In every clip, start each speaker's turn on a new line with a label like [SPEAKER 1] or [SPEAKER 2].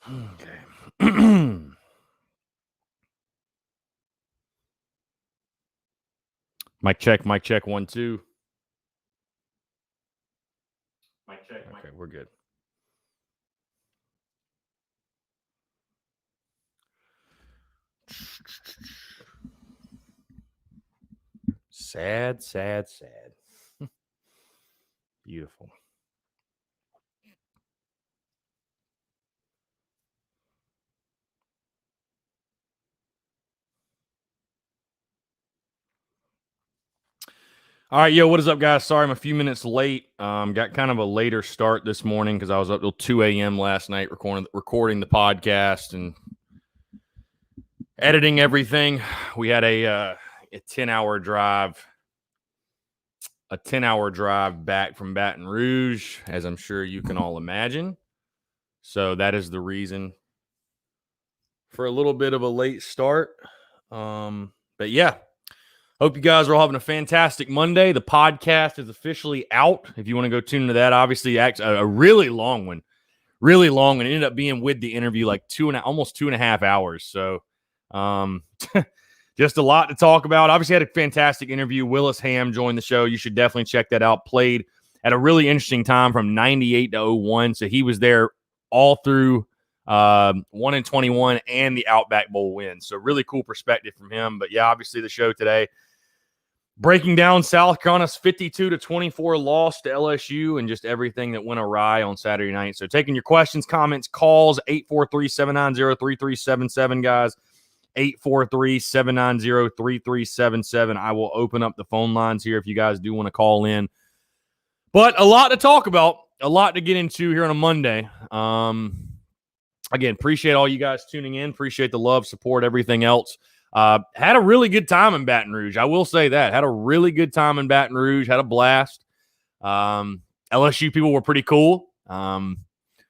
[SPEAKER 1] Okay. Mic check, 1, 2. Mic check. Okay, we're good. Sad. Beautiful. All right, yo, what is up, guys? Sorry I'm a few minutes late. Got kind of a later start this morning because I was up till 2 a.m. last night recording the podcast and editing everything. We had a 10-hour drive. A 10-hour drive back from Baton Rouge, as I'm sure you can all imagine. So that is the reason for a little bit of a late start. But yeah, hope you guys are all having a fantastic Monday. The podcast is officially out. If you want to go tune into that, obviously a really long one. Really long, and it ended up being with the interview like almost 2.5 hours. So just a lot to talk about. Obviously had a fantastic interview. Willis Ham joined the show. You should definitely check that out. Played at a really interesting time from 98 to 01. So he was there all through 1-21 and the Outback Bowl win. So really cool perspective from him. But yeah, obviously the show today, breaking down South Carolina's 52-24 loss to LSU and just everything that went awry on Saturday night. So taking your questions, comments, calls, 843-790-3377, guys. 843-790-3377. I will open up the phone lines here if you guys do want to call in. But a lot to talk about, a lot to get into here on a Monday. Again, appreciate all you guys tuning in. Appreciate the love, support, everything else. Had a really good time in Baton Rouge. I will say that. Had a really good time in Baton Rouge. Had a blast. LSU people were pretty cool.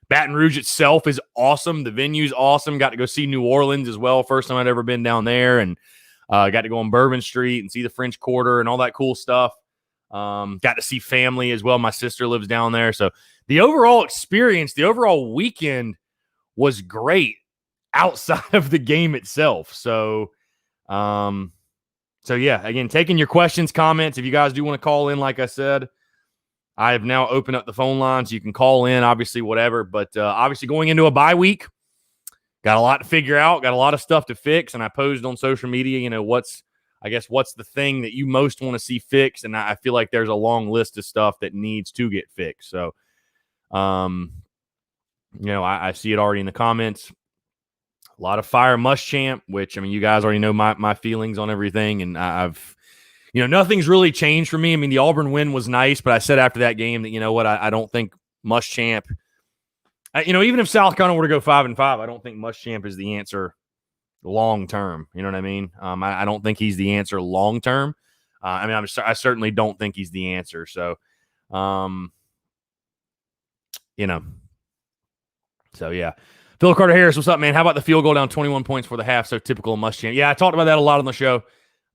[SPEAKER 1] Baton Rouge itself is awesome. The venue's awesome. Got to go see New Orleans as well. First time I'd ever been down there. And got to go on Bourbon Street and see the French Quarter and all that cool stuff. Got to see family as well. My sister lives down there. So the overall experience, the overall weekend was great outside of the game itself. So yeah, again, taking your questions, comments. If you guys do want to call in, like I said, I have now opened up the phone lines. You can call in, obviously, whatever. But obviously going into a bye week, got a lot to figure out, got a lot of stuff to fix. And I posed on social media, what's the thing that you most want to see fixed? And I feel like there's a long list of stuff that needs to get fixed. So, I see it already in the comments. A lot of fire Muschamp, which, you guys already know my feelings on everything. And I've nothing's really changed for me. The Auburn win was nice, but I said after that game that, I don't think Muschamp, even if South Carolina were to go 5-5, I don't think Muschamp is the answer long term. You know what I mean? I don't think he's the answer long term. I certainly don't think he's the answer. So, So, yeah. Phil Carter Harris, what's up, man? How about the field goal down 21 points for the half? So typical of Muschamp. Yeah, I talked about that a lot on the show.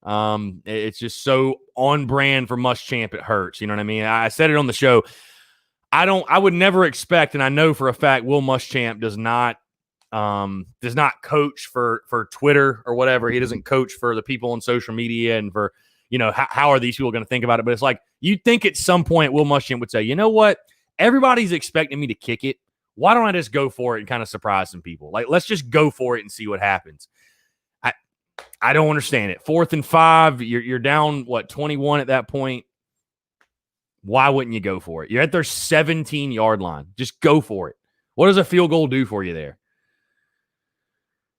[SPEAKER 1] It's just so on brand for Muschamp. It hurts. You know what I mean? I said it on the show. I would never expect, and I know for a fact Will Muschamp does not coach for Twitter or whatever. He doesn't coach for the people on social media and for, how are these people going to think about it? But it's like, you'd think at some point Will Muschamp would say, you know what? Everybody's expecting me to kick it. Why don't I just go for it and kind of surprise some people? Like, let's just go for it and see what happens. I don't understand it. 4th and 5, you're down, 21 at that point. Why wouldn't you go for it? You're at their 17-yard line. Just go for it. What does a field goal do for you there?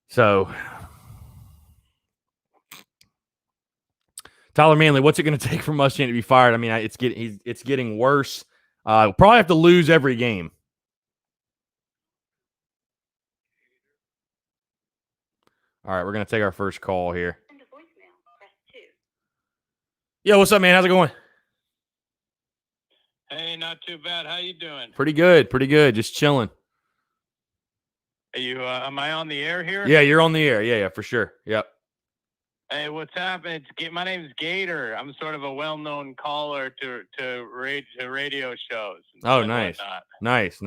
[SPEAKER 1] So, Tyler Manley, what's it going to take for Muschamp to be fired? It's getting worse. We'll probably have to lose every game. All right, we're going to take our first call here. Yo, what's up, man? How's it going?
[SPEAKER 2] Hey, not too bad. How you doing?
[SPEAKER 1] Pretty good. Just chilling.
[SPEAKER 2] Are you? Am I on the air here?
[SPEAKER 1] Yeah, you're on the air. Yeah, for sure. Yep.
[SPEAKER 2] Hey, what's happening? My name's Gator. I'm sort of a well-known caller to radio shows.
[SPEAKER 1] Oh, nice. Nice.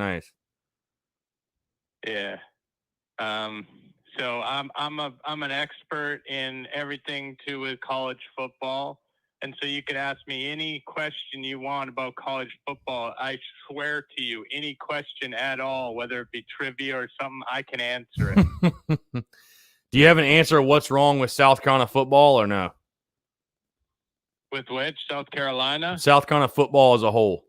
[SPEAKER 2] Yeah. So I'm an expert in everything to with college football. And so you could ask me any question you want about college football. I swear to you, any question at all, whether it be trivia or something, I can answer it.
[SPEAKER 1] Do you have an answer of what's wrong with South Carolina football or no?
[SPEAKER 2] With which? South Carolina?
[SPEAKER 1] South Carolina football as a whole.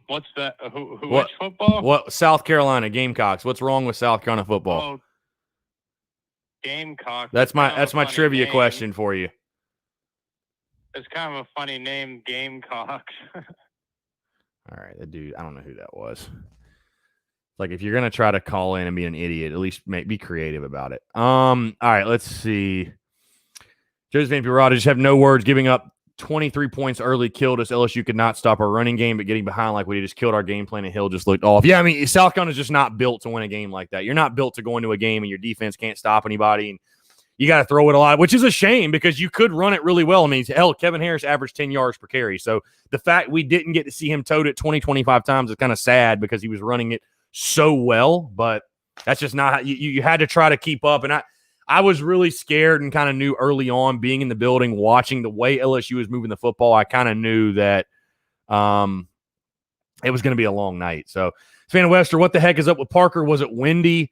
[SPEAKER 2] What's that? Which football?
[SPEAKER 1] What South Carolina Gamecocks? What's wrong with South Carolina football?
[SPEAKER 2] Oh, Gamecock.
[SPEAKER 1] That's my trivia question for you.
[SPEAKER 2] It's kind of a funny name, Gamecocks.
[SPEAKER 1] All right, that dude, I don't know who that was. Like, if you're gonna try to call in and be an idiot, at least be creative about it. All right, let's see. Joseph Van Pirata just have no words. Giving up 23 points early killed us. LSU could not stop our running game, but getting behind like we just killed our game plan, and Hill just looked off. Yeah, I mean, South Carolina's just not built to win a game like that. You're not built to go into a game and your defense can't stop anybody, and you got to throw it a lot, which is a shame because you could run it really well. I mean, hell, Kevin Harris averaged 10 yards per carry. So the fact we didn't get to see him tote it 20, 25 times is kind of sad because he was running it so well, but that's just not how you had to try to keep up. And I was really scared and kind of knew early on being in the building, watching the way LSU was moving the football. I kind of knew that it was going to be a long night. So, Savannah Webster, what the heck is up with Parker? Was it windy?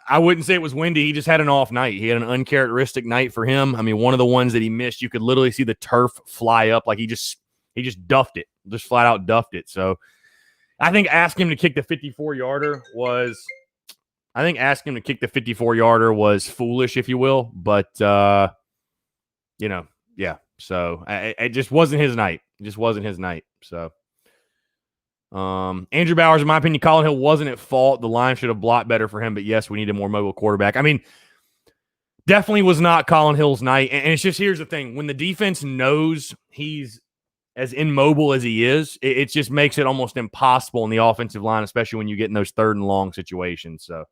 [SPEAKER 1] I wouldn't say it was windy. He just had an off night. He had an uncharacteristic night for him. I mean, one of the ones that he missed, you could literally see the turf fly up. Like he just duffed it, just flat out duffed it. So I think asking him to kick the 54-yarder was foolish, if you will. But, yeah. So it just wasn't his night. It just wasn't his night. So. Andrew Bowers, in my opinion, Colin Hill wasn't at fault. The line should have blocked better for him, but yes, we need a more mobile quarterback. I mean, definitely was not Colin Hill's night. And it's just, here's the thing. When the defense knows he's as immobile as he is, it just makes it almost impossible in the offensive line, especially when you get in those third and long situations. So.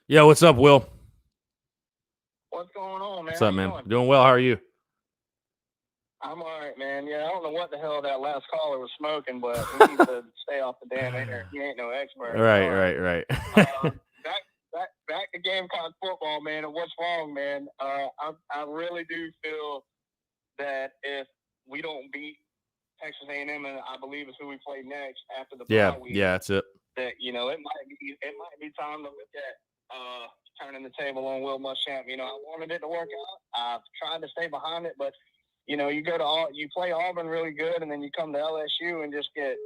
[SPEAKER 1] Yeah, what's up, Will?
[SPEAKER 3] What's going on, man?
[SPEAKER 1] What's up, man? Doing well. How are you?
[SPEAKER 3] I'm all right, man. Yeah, I don't know what the hell that last caller was smoking, but we need to stay off the damn air. He ain't no expert.
[SPEAKER 1] Right.
[SPEAKER 3] Back to Gamecock football, man, and what's wrong, man. I really do feel that if we don't beat Texas A&M, and I believe is who we play next after the bye week,
[SPEAKER 1] that's it.
[SPEAKER 3] That it might be time to look at turning the table on Will Muschamp. I wanted it to work out. I've tried to stay behind it, but you play Auburn really good, and then you come to LSU and just get,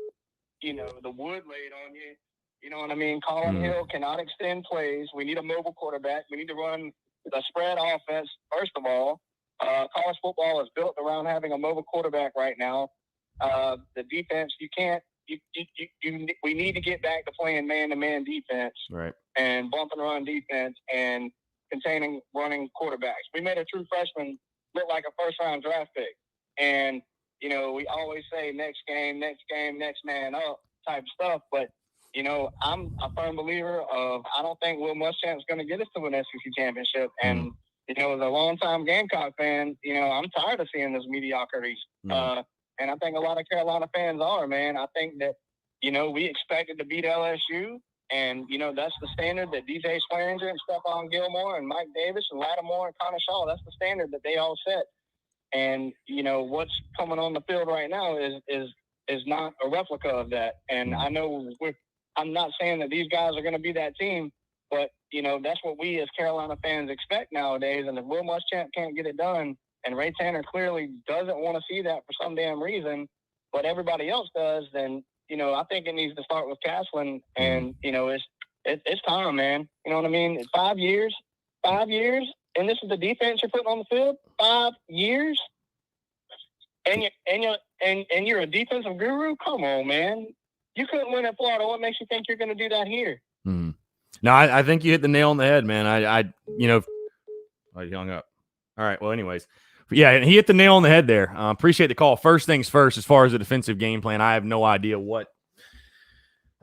[SPEAKER 3] the wood laid on you. You know what I mean? Colin Hill cannot extend plays. We need a mobile quarterback. We need to run the spread offense. First of all, college football is built around having a mobile quarterback right now. The defense, we need to get back to playing man-to-man defense,
[SPEAKER 1] right,
[SPEAKER 3] and bump and run defense and containing running quarterbacks. We made a true freshman look like a first-round draft pick. And, we always say next game, next man up type stuff. But, I'm a firm believer of I don't think Will Muschamp's going to get us to an SEC championship. And, as a longtime Gamecock fan, I'm tired of seeing this mediocrity. And I think a lot of Carolina fans are, man. I think that, we expected to beat LSU. And, that's the standard that DJ Swearinger and Stephon Gilmore and Mike Davis and Lattimore and Connor Shaw, that's the standard that they all set. And, what's coming on the field right now is not a replica of that. And I know I'm not saying that these guys are going to be that team, but, that's what we as Carolina fans expect nowadays. And if Will Muschamp can't get it done, and Ray Tanner clearly doesn't want to see that for some damn reason, but everybody else does, then, I think it needs to start with Caslen, and, it's time, man. You know what I mean? It's 5 years, and this is the defense you're putting on the field. 5 years, and you're a defensive guru. Come on, man. You couldn't win at Florida. What makes you think you're going to do that here?
[SPEAKER 1] No, I think you hit the nail on the head, man. He hung up. All right. Well, anyways. Yeah, he hit the nail on the head there. Appreciate the call. First things first, as far as the defensive game plan, I have no idea what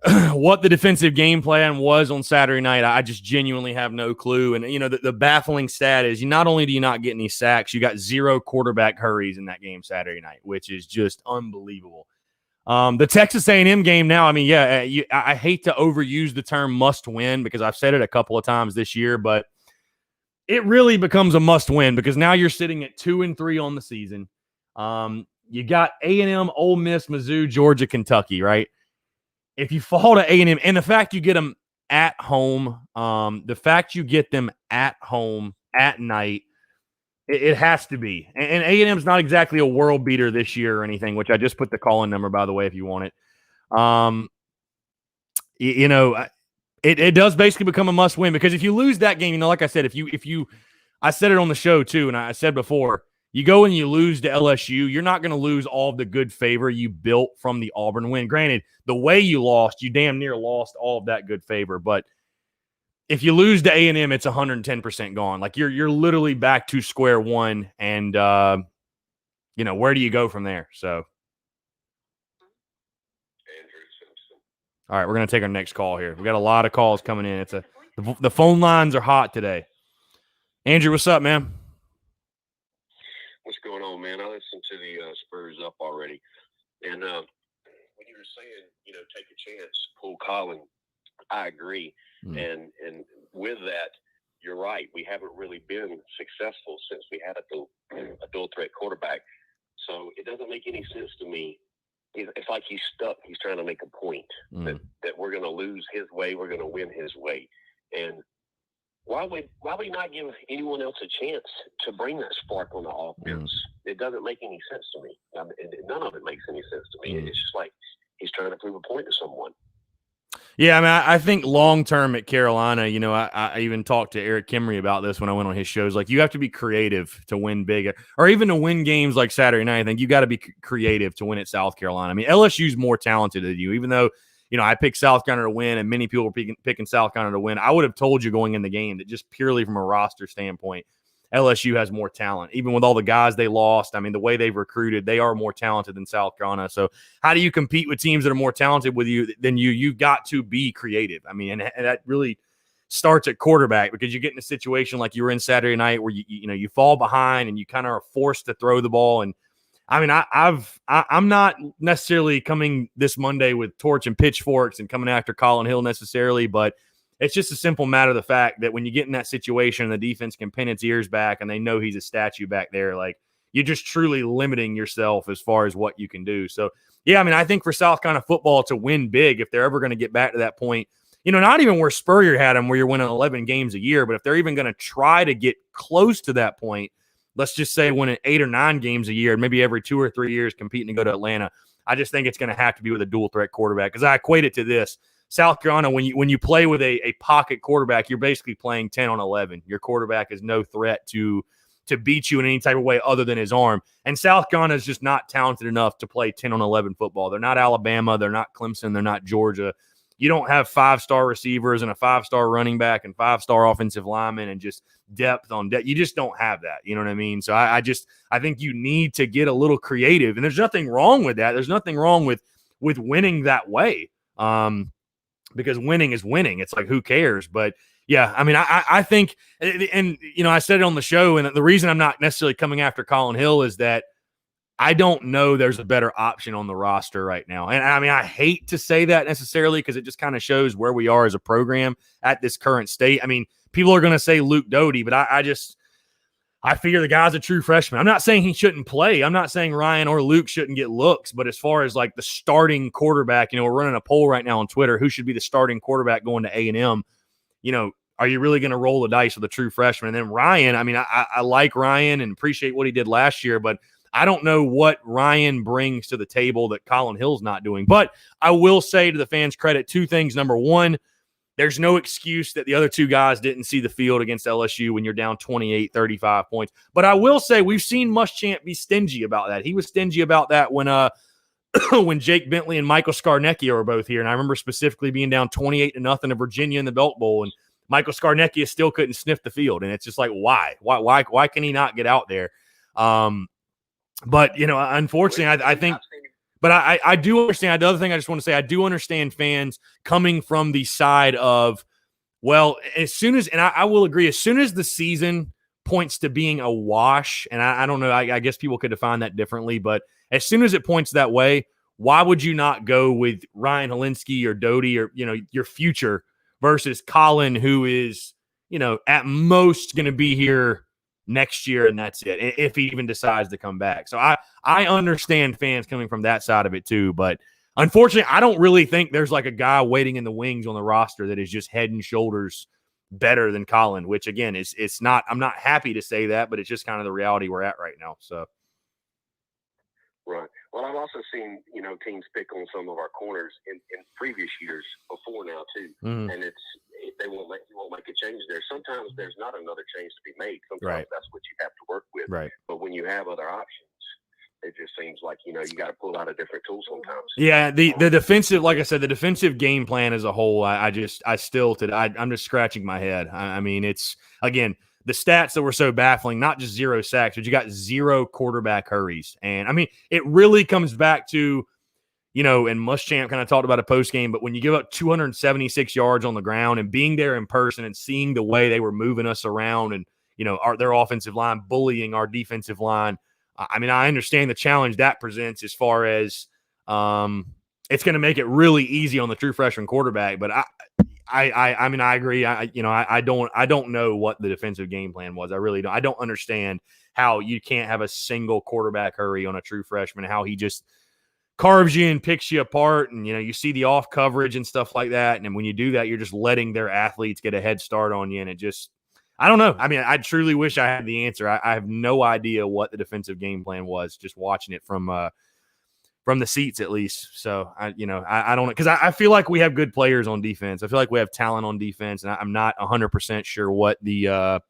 [SPEAKER 1] the defensive game plan was on Saturday night. I just genuinely have no clue. And, the baffling stat is not only do you not get any sacks, you got 0 quarterback hurries in that game Saturday night, which is just unbelievable. The Texas A&M game now, I mean, yeah, I hate to overuse the term must win because I've said it a couple of times this year, but it really becomes a must win because now you're sitting at 2-3 on the season. You got A&M, Ole Miss, Mizzou, Georgia, Kentucky, right? If you fall to A&M, and the fact you get them at home, the fact you get them at home at night, it has to be. And A&M's not exactly a world beater this year or anything, which I just put the call-in number, by the way, if you want it. It does basically become a must win because if you lose that game, like I said, I said it on the show too, and I said before, you go and you lose to LSU, you're not going to lose all of the good favor you built from the Auburn win. Granted, the way you lost, you damn near lost all of that good favor, but if you lose to A&M, it's 110% gone. Like you're literally back to square one, and where do you go from there? So, all right, we're gonna take our next call here. We got a lot of calls coming in. The phone lines are hot today. Andrew, what's up, man?
[SPEAKER 4] What's going on, man? I listened to the Spurs up already, and when you were saying, take a chance, pull Colin, I agree. And with that, you're right. We haven't really been successful since we had a dual threat quarterback. So it doesn't make any sense to me. It's like he's stuck. He's trying to make a point that we're going to lose his way. We're going to win his way. And why would not give anyone else a chance to bring that spark on the offense? It doesn't make any sense to me. None of it makes any sense to me. It's just like he's trying to prove a point to someone.
[SPEAKER 1] Yeah, I mean, I think long-term at Carolina, I even talked to Eric Kimry about this when I went on his shows. Like, you have to be creative to win big, or even to win games like Saturday night. I think you got to be creative to win at South Carolina. I mean, LSU's more talented than you, even though, I picked South Carolina to win, and many people were picking South Carolina to win. I would have told you going in the game that just purely from a roster standpoint, LSU has more talent. Even with all the guys they lost, I mean, the way they've recruited, they are more talented than South Carolina. So how do you compete with teams that are more talented with you than you? You've got to be creative. I mean, and that really starts at quarterback because you get in a situation like you were in Saturday night where you fall behind and you kind of are forced to throw the ball. And I mean, I'm not necessarily coming this Monday with torch and pitchforks and coming after Colin Hill necessarily, but it's just a simple matter of the fact that when you get in that situation, the defense can pin its ears back and they know he's a statue back there. Like, you're just truly limiting yourself as far as what you can do. So, yeah, I mean, I think for South Carolina football to win big, if they're ever going to get back to that point, not even where Spurrier had them, where you're winning 11 games a year, but if they're even going to try to get close to that point, let's just say winning 8 or 9 games a year, maybe every 2 or 3 years competing to go to Atlanta, I just think it's going to have to be with a dual threat quarterback because I equate it to this. South Carolina, when you play with a pocket quarterback, you're basically playing 10 on 11. Your quarterback is no threat to beat you in any type of way other than his arm. And South Carolina is just not talented enough to play 10 on 11 football. They're not Alabama. They're not Clemson. They're not Georgia. You don't have 5-star receivers and a 5-star running back and 5-star offensive linemen and just depth on depth. You just don't have that. You know what I mean? So I think you need to get a little creative. And there's nothing wrong with that. There's nothing wrong with winning that way. Because winning is winning. It's like, who cares? But yeah, I mean, I think, and I said it on the show, and the reason I'm not necessarily coming after Colin Hill is that I don't know there's a better option on the roster right now. And I mean, I hate to say that necessarily because it just kind of shows where we are as a program at this current state. I mean, people are going to say Luke Doty, but I figure the guy's a true freshman. I'm not saying he shouldn't play. I'm not saying Ryan or Luke shouldn't get looks. But as far as like the starting quarterback, we're running a poll right now on Twitter. Who should be the starting quarterback going to A&M? Are you really going to roll the dice with a true freshman? And then Ryan, I mean, I like Ryan and appreciate what he did last year, but I don't know what Ryan brings to the table that Colin Hill's not doing. But I will say to the fans' credit, 2 things. Number one, there's no excuse that the other 2 guys didn't see the field against LSU when you're down 28, 35 points. But I will say we've seen Muschamp be stingy about that. He was stingy about that when when Jake Bentley and Michael Scarnecchia were both here. And I remember specifically being down 28-0 to Virginia in the Belk Bowl, and Michael Scarnecchia still couldn't sniff the field. And it's just like, why? Why can he not get out there? But, unfortunately, I think – but I do understand. The other thing I just want to say, I do understand fans coming from the side of, well, as soon as – and I will agree, as soon as the season points to being a wash, and I don't know, I guess people could define that differently, but as soon as it points that way, why would you not go with Ryan Helinski or Doty or, your future versus Colin, who is, at most going to be here next year, and that's it, if he even decides to come back. So I understand fans coming from that side of it too, but unfortunately, I don't really think there's like a guy waiting in the wings on the roster that is just head and shoulders better than Colin, which again it's not. I'm not happy to say that, but it's just kind of the reality we're at right now. So.
[SPEAKER 4] Right. Well, I've also seen, teams pick on some of our corners in previous years before now too, and you won't make a change there. Sometimes there's not another change to be made. Sometimes that's what you have to work with.
[SPEAKER 1] Right.
[SPEAKER 4] But when you have other options, it just seems like you got to pull out a different tool sometimes.
[SPEAKER 1] Yeah, the defensive, like I said, the defensive game plan as a whole, I'm just scratching my head. I mean, it's again. The stats that were so baffling, not just 0 sacks, but you got 0 quarterback hurries. And I mean, it really comes back to, and Muschamp kind of talked about a post game, but when you give up 276 yards on the ground and being there in person and seeing the way they were moving us around and, their offensive line bullying our defensive line. I mean, I understand the challenge that presents as far as it's going to make it really easy on the true freshman quarterback, but I mean, I agree. I don't know what the defensive game plan was. I really don't. I don't understand how you can't have a single quarterback hurry on a true freshman, how he just carves you and picks you apart. And, you see the off coverage and stuff like that. And when you do that, you're just letting their athletes get a head start on you. And it just, I don't know. I mean, I truly wish I had the answer. I have no idea what the defensive game plan was, just watching it from the seats at least. So I don't know, because I feel like we have good players on defense. I feel like we have talent on defense, and I'm not 100% sure what the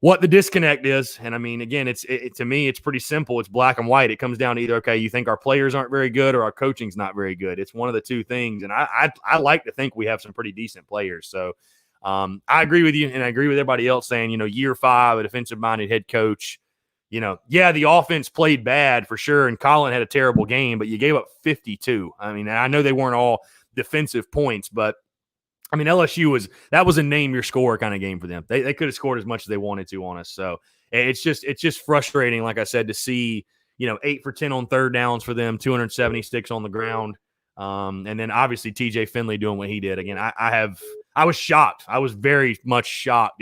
[SPEAKER 1] disconnect is. And I mean, again, to me, it's pretty simple. It's black and white. It comes down to either, okay, you think our players aren't very good or our coaching's not very good. It's one of the two things. And I like to think we have some pretty decent players. So I agree with you, and I agree with everybody else saying, year 5, a defensive-minded head coach. The offense played bad for sure, and Colin had a terrible game, but you gave up 52. I mean, I know they weren't all defensive points, but I mean, LSU was a name your score kind of game for them. They could have scored as much as they wanted to on us. So it's just frustrating, like I said, to see 8 for 10 on third downs for them, 276 on the ground, and then obviously TJ Finley doing what he did. Again, I was shocked. I was very much shocked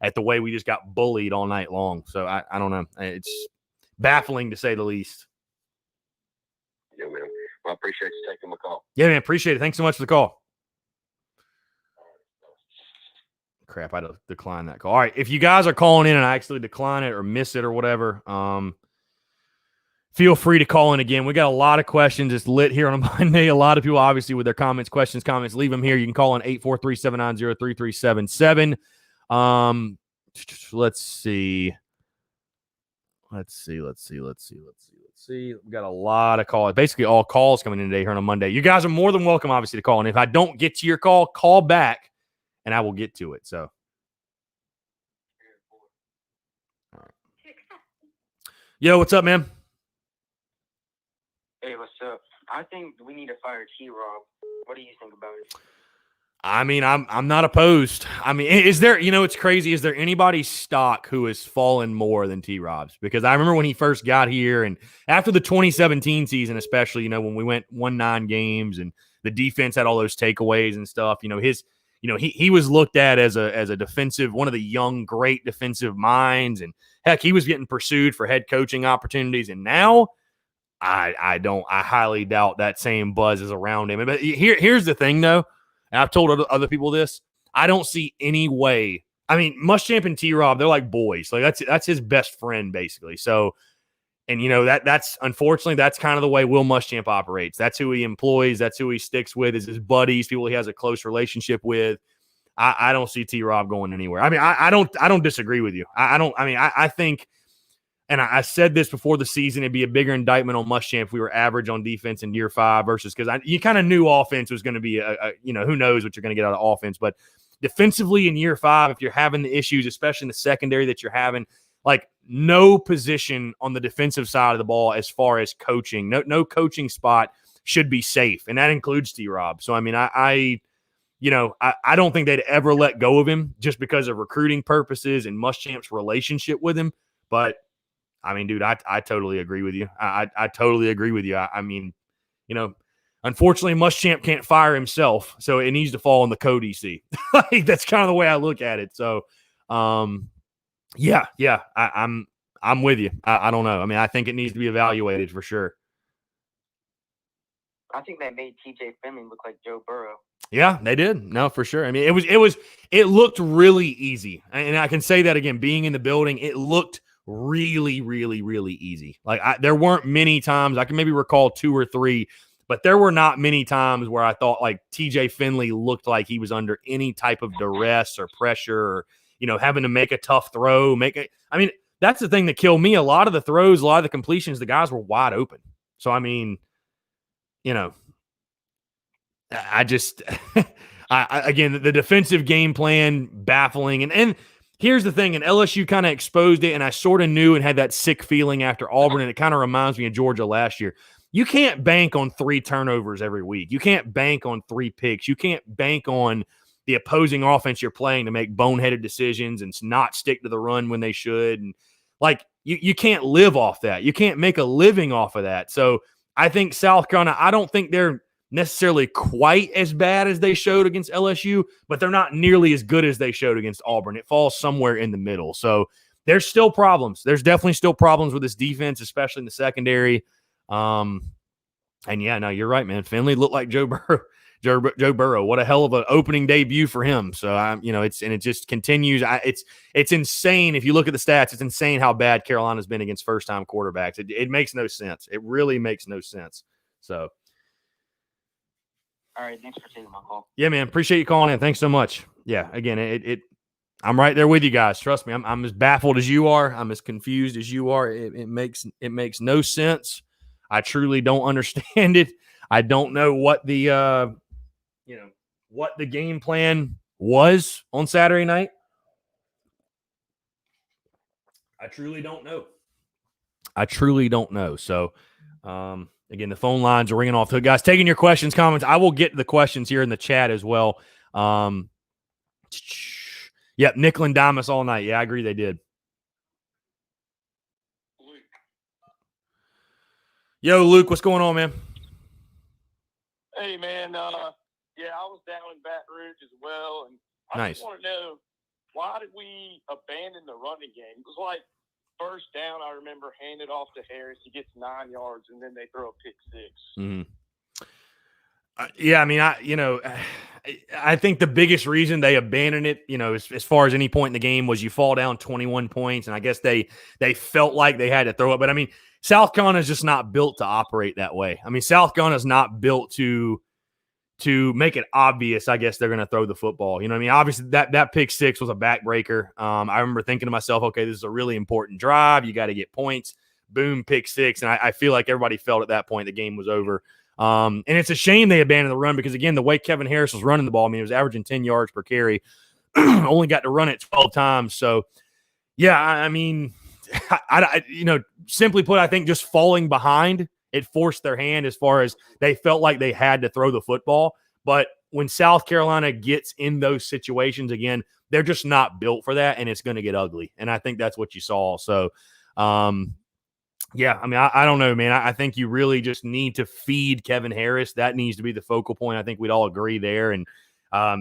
[SPEAKER 1] at the way we just got bullied all night long. So I don't know. It's baffling to say the least.
[SPEAKER 4] Yeah, man. Well, I appreciate you taking my call.
[SPEAKER 1] Yeah, man. Appreciate it. Thanks so much for the call. Crap, I declined that call. All right. If you guys are calling in and I actually decline it or miss it or whatever, feel free to call in again. We got a lot of questions. It's lit here on a Monday. A lot of people, obviously, with their comments, leave them here. You can call in 843-790-3377. Let's see. We got a lot of calls. Basically, all calls coming in today here on a Monday. You guys are more than welcome, obviously, to call. And if I don't get to your call, call back, and I will get to it. So, all right. Yo, what's up, man?
[SPEAKER 5] Hey, what's up? I think we need to fire T-Rob. What do you think about it?
[SPEAKER 1] I mean, I'm not opposed. I mean, is there, it's crazy. Is there anybody stock who has fallen more than T-Rob's? Because I remember when he first got here and after the 2017 season, especially, when we went 1-9 games and the defense had all those takeaways and stuff, he was looked at as a defensive, one of the young, great defensive minds. And heck, he was getting pursued for head coaching opportunities. And now I highly doubt that same buzz is around him. But here's the thing though. And I've told other people this. I don't see any way. I mean, Muschamp and T-Rob, they're like boys. Like that's his best friend, basically. So, and that's unfortunately that's kind of the way Will Muschamp operates. That's who he employs. That's who he sticks with. Is his buddies, people he has a close relationship with. I don't see T-Rob going anywhere. I mean, I don't disagree with you. I think. And I said this before the season, it'd be a bigger indictment on Muschamp if we were average on defense in year 5 versus because you kind of knew offense was going to be who knows what you're going to get out of offense. But defensively in year 5, if you're having the issues, especially in the secondary that you're having, like no position on the defensive side of the ball as far as coaching, no coaching spot should be safe. And that includes T-Rob. So, I mean, I don't think they'd ever let go of him just because of recruiting purposes and Muschamp's relationship with him. But I mean, dude, I totally agree with you. I totally agree with you. I mean, unfortunately, Muschamp can't fire himself, so it needs to fall on the co-DC. Like, that's kind of the way I look at it. So, I'm with you. I don't know. I mean, I think it needs to be evaluated for sure.
[SPEAKER 5] I think that made TJ Finley look like Joe Burrow.
[SPEAKER 1] Yeah, they did. No, for sure. I mean, it looked really easy. And I can say that again, being in the building, it looked really, really, really easy. Like, there weren't many times, I can maybe recall 2 or 3, but there were not many times where I thought like TJ Finley looked like he was under any type of duress or pressure or, having to make a tough throw. I mean, that's the thing that killed me. A lot of the throws, a lot of the completions, the guys were wide open. So, I mean, I just, again, the defensive game plan baffling. And here's the thing, and LSU kind of exposed it, and I sort of knew and had that sick feeling after Auburn, and it kind of reminds me of Georgia last year. You can't bank on 3 turnovers every week. You can't bank on 3 picks. You can't bank on the opposing offense you're playing to make boneheaded decisions and not stick to the run when they should. And like, you can't live off that. You can't make a living off of that. So I think South Carolina, I don't think they're necessarily quite as bad as they showed against LSU, but they're not nearly as good as they showed against Auburn. It falls somewhere in the middle. So there's still problems. There's definitely still problems with this defense, especially in the secondary. And yeah, no, you're right, man. Finley looked like Joe Burrow. Joe Burrow. What a hell of an opening debut for him. So it just continues. It's insane. If you look at the stats, it's insane how bad Carolina's been against first-time quarterbacks. It makes no sense. It really makes no sense. So.
[SPEAKER 5] All right, thanks for taking my call.
[SPEAKER 1] Yeah, man, appreciate you calling in. Thanks so much. Yeah, again, I'm right there with you guys. Trust me, I'm as baffled as you are. I'm as confused as you are. It makes no sense. I truly don't understand it. I don't know what the what the game plan was on Saturday night. I truly don't know. So, again, the phone lines are ringing off. So, guys, taking your questions, comments. I will get to the questions here in the chat as well. Yep, nickel and dime us all night. Yeah, I agree they did. Yo, Luke, what's going on, man?
[SPEAKER 6] Hey, man. I was down in Baton Rouge as well, and I
[SPEAKER 1] Nice.
[SPEAKER 6] just want to know, why did we abandon the running game? It was like first down, I remember, handed off to Harris. He gets 9 yards, and then they throw a pick 6.
[SPEAKER 1] Mm-hmm. Yeah, I mean, I think the biggest reason they abandoned it, as far as any point in the game, was you fall down 21 points, and I guess they felt like they had to throw it. But, I mean, South Carolina is just not built to operate that way. I mean, South Carolina is not built to make it obvious, I guess, they're going to throw the football. You know what I mean? Obviously, that pick 6 was a backbreaker. I remember thinking to myself, okay, this is a really important drive. You got to get points. Boom, pick 6. And I feel like everybody felt at that point the game was over. And it's a shame they abandoned the run because, again, the way Kevin Harris was running the ball, I mean, he was averaging 10 yards per carry, only got to run it 12 times. So, yeah, I mean, simply put, I think just falling behind, it forced their hand as far as they felt like they had to throw the football. But when South Carolina gets in those situations, again, they're just not built for that, and it's going to get ugly. And I think that's what you saw. So, yeah, I mean, I don't know, man. I think you really just need to feed Kevin Harris. That needs to be the focal point. I think we'd all agree there. And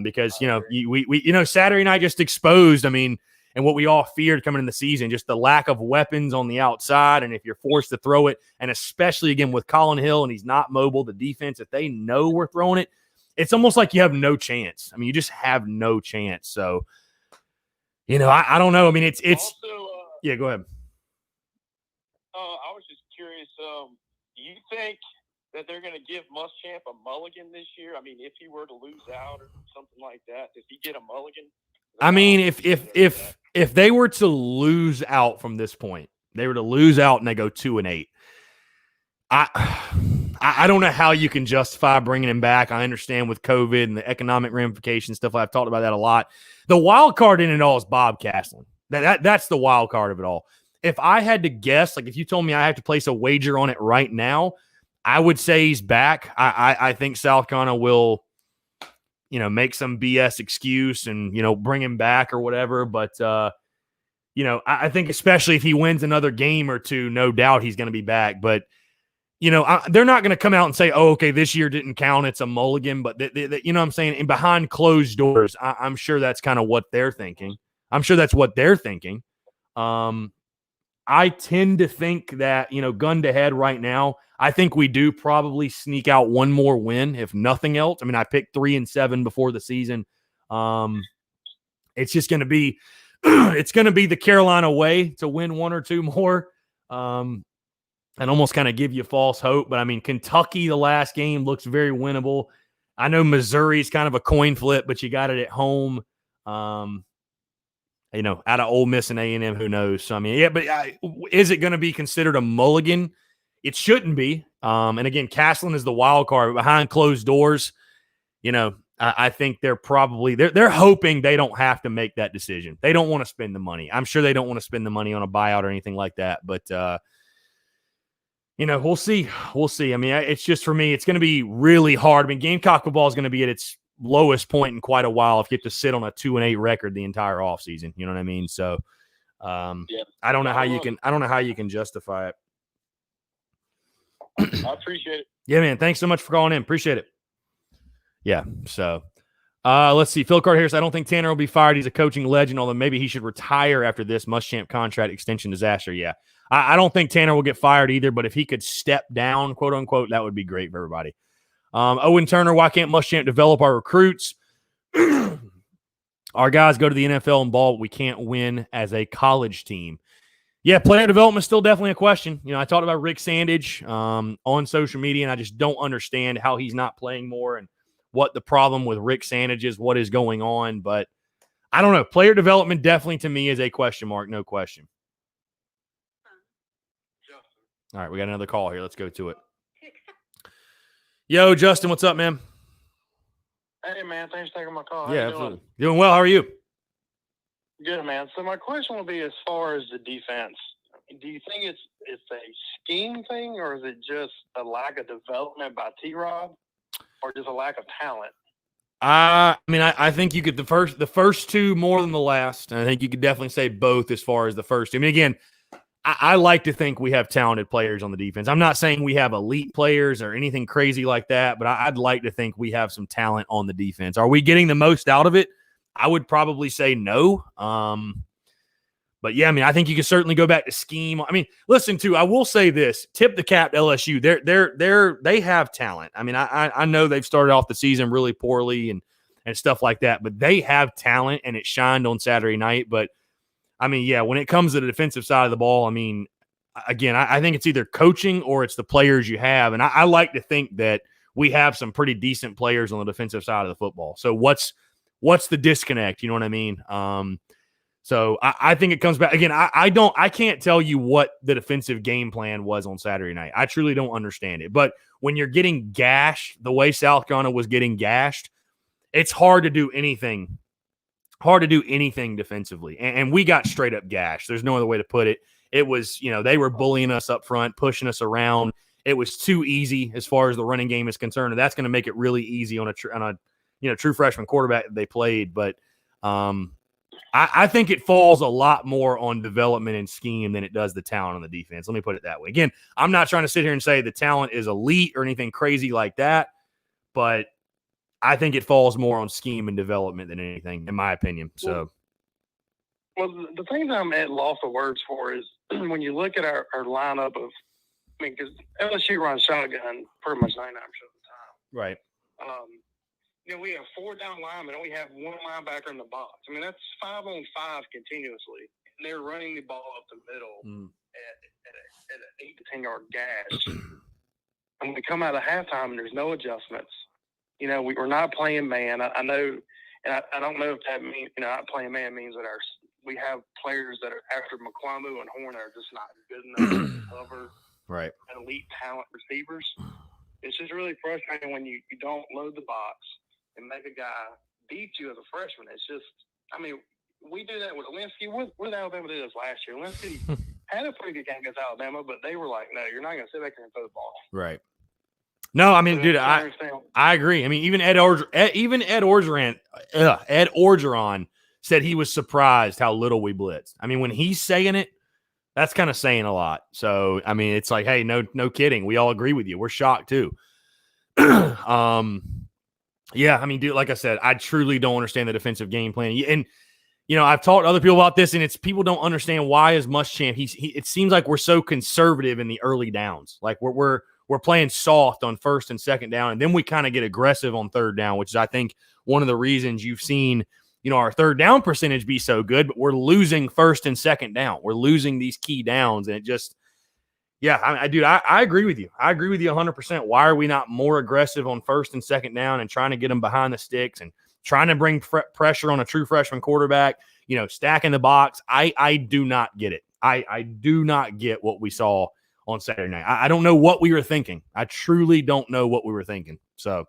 [SPEAKER 1] because, we Saturday night just exposed, I mean, and what we all feared coming in the season, just the lack of weapons on the outside. And if you're forced to throw it, and especially, again, with Colin Hill and he's not mobile, the defense, if they know we're throwing it, it's almost like you have no chance. I mean, you just have no chance. So, I don't know. I mean, it's
[SPEAKER 6] also,
[SPEAKER 1] yeah, go ahead.
[SPEAKER 6] I was just curious, do you think that they're going to give Muschamp a mulligan this year? I mean, if he were to lose out or something like that, does he get a mulligan?
[SPEAKER 1] I mean, if they were to lose out from this point, they were to lose out and they go 2-8. I don't know how you can justify bringing him back. I understand with COVID and the economic ramifications stuff. I've talked about that a lot. The wild card in it all is Bob Castlin. That's the wild card of it all. If I had to guess, like if you told me I have to place a wager on it right now, I would say he's back. I think South Carolina will, make some BS excuse and, bring him back or whatever. But, I think especially if he wins another game or two, no doubt he's going to be back. But they're not going to come out and say, oh, okay, this year didn't count. It's a mulligan. But, you know what I'm saying? And behind closed doors, I'm sure that's kind of what they're thinking. I'm sure that's what they're thinking. I tend to think that, gun to head right now, I think we do probably sneak out one more win, if nothing else. I mean, I picked 3-7 before the season. It's just going to be it's going to be the Carolina way to win one or two more. And almost kind of give you false hope. But I mean, Kentucky, the last game looks very winnable. I know Missouri's kind of a coin flip, but you got it at home. Out of Ole Miss and A&M, who knows? So, I mean, yeah, but is it going to be considered a mulligan? It shouldn't be. And again, Castleton is the wild card. But behind closed doors, I think they're probably they're hoping they don't have to make that decision. They don't want to spend the money. I'm sure they don't want to spend the money on a buyout or anything like that. But we'll see. We'll see. I mean, it's just, for me, it's going to be really hard. I mean, Gamecock football is going to be at its lowest point in quite a while if you have to sit on a 2-8 record the entire offseason. You know what I mean? So I don't know how you can justify it.
[SPEAKER 6] I appreciate it.
[SPEAKER 1] Yeah, man. Thanks so much for calling in. Appreciate it. Yeah. So let's see. Phil Carter here says, I don't think Tanner will be fired. He's a coaching legend, although maybe he should retire after this Muschamp contract extension disaster. Yeah. I don't think Tanner will get fired either, but if he could step down, quote unquote, that would be great for everybody. Owen Turner, why can't Muschamp develop our recruits? Our guys go to the NFL and ball, but we can't win as a college team. Yeah, player development is still definitely a question. I talked about Rick Sandage on social media, and I just don't understand how he's not playing more and what the problem with Rick Sandage is, what is going on. But I don't know. Player development definitely to me is a question mark, no question. All right, we got another call here. Let's go to it. Yo, Justin, what's up, man?
[SPEAKER 6] Hey, man, thanks for taking my call.
[SPEAKER 1] Yeah, absolutely. Doing well. How are you?
[SPEAKER 6] Good, man. So my question would be, as far as the defense, do you think it's a scheme thing, or is it just a lack of development by T-Rob, or just a lack of talent?
[SPEAKER 1] I mean, I think you could the first two more than the last. And I think you could definitely say both as far as the first two. I mean, again, I like to think we have talented players on the defense. I'm not saying we have elite players or anything crazy like that, but I'd like to think we have some talent on the defense. Are we getting the most out of it? I would probably say no. But yeah, I mean, I think you can certainly go back to scheme. I mean, listen, I will say this: tip the cap to LSU. They have talent. I mean, I know they've started off the season really poorly and stuff like that, but they have talent, and it shined on Saturday night. But I mean, yeah, when it comes to the defensive side of the ball, I mean, again, I think it's either coaching or it's the players you have. And I like to think that we have some pretty decent players on the defensive side of the football. So what's the disconnect? You know what I mean? So I think it comes back again. I can't tell you what the defensive game plan was on Saturday night. I truly don't understand it. But when you're getting gashed the way South Carolina was getting gashed, it's hard to do anything. Hard to do anything defensively. And we got straight up gashed. There's no other way to put it. It was, they were bullying us up front, pushing us around. It was too easy as far as the running game is concerned. And that's going to make it really easy on a true freshman quarterback that they played. But I think it falls a lot more on development and scheme than it does the talent on the defense. Let me put it that way. Again, I'm not trying to sit here and say the talent is elite or anything crazy like that, but I think it falls more on scheme and development than anything, in my opinion. So,
[SPEAKER 6] well, the thing that I'm at loss of words for is when you look at our lineup of, because LSU runs shotgun pretty much 99% of the time.
[SPEAKER 1] Right.
[SPEAKER 6] We have 4 down linemen, and we have 1 linebacker in the box. I mean, that's 5 on 5 continuously. And they're running the ball up the middle at an 8 to 10 yard gash. And we come out of halftime, and there's no adjustments. We're not playing man. I know, and I don't know if that means, not playing man means that we have players that are after McClumbu and Horn are just not good enough to cover
[SPEAKER 1] right
[SPEAKER 6] elite talent receivers. It's just really frustrating when you don't load the box and make a guy beat you as a freshman. It's just, I mean, we do that with Linsky. What did Alabama do this last year? Linsky had a pretty good game against Alabama, but they were like, no, you're not going to sit back there and throw the ball.
[SPEAKER 1] Right. No, I mean, dude, I agree. I mean, even Ed Orgeron said he was surprised how little we blitzed. I mean, when he's saying it, That's kind of saying a lot. So, I mean, it's like, hey, no kidding. We all agree with you. We're shocked too. Yeah, I mean, dude, like I said, I truly don't understand the defensive game plan. And, I've talked to other people about this, and it's people don't understand why is Muschamp. It seems like we're so conservative in the early downs. Like we're playing soft on first and second down, and then we kind of get aggressive on third down, which is, I think, one of the reasons you've seen, our third down percentage be so good, but we're losing first and second down. We're losing these key downs, and it just, yeah, I agree with you. I agree with you 100%. Why are we not more aggressive on first and second down and trying to get them behind the sticks and trying to bring pressure on a true freshman quarterback, stacking the box? I do not get it. I do not get what we saw on Saturday night. I don't know what we were thinking. I truly don't know what we were thinking. So.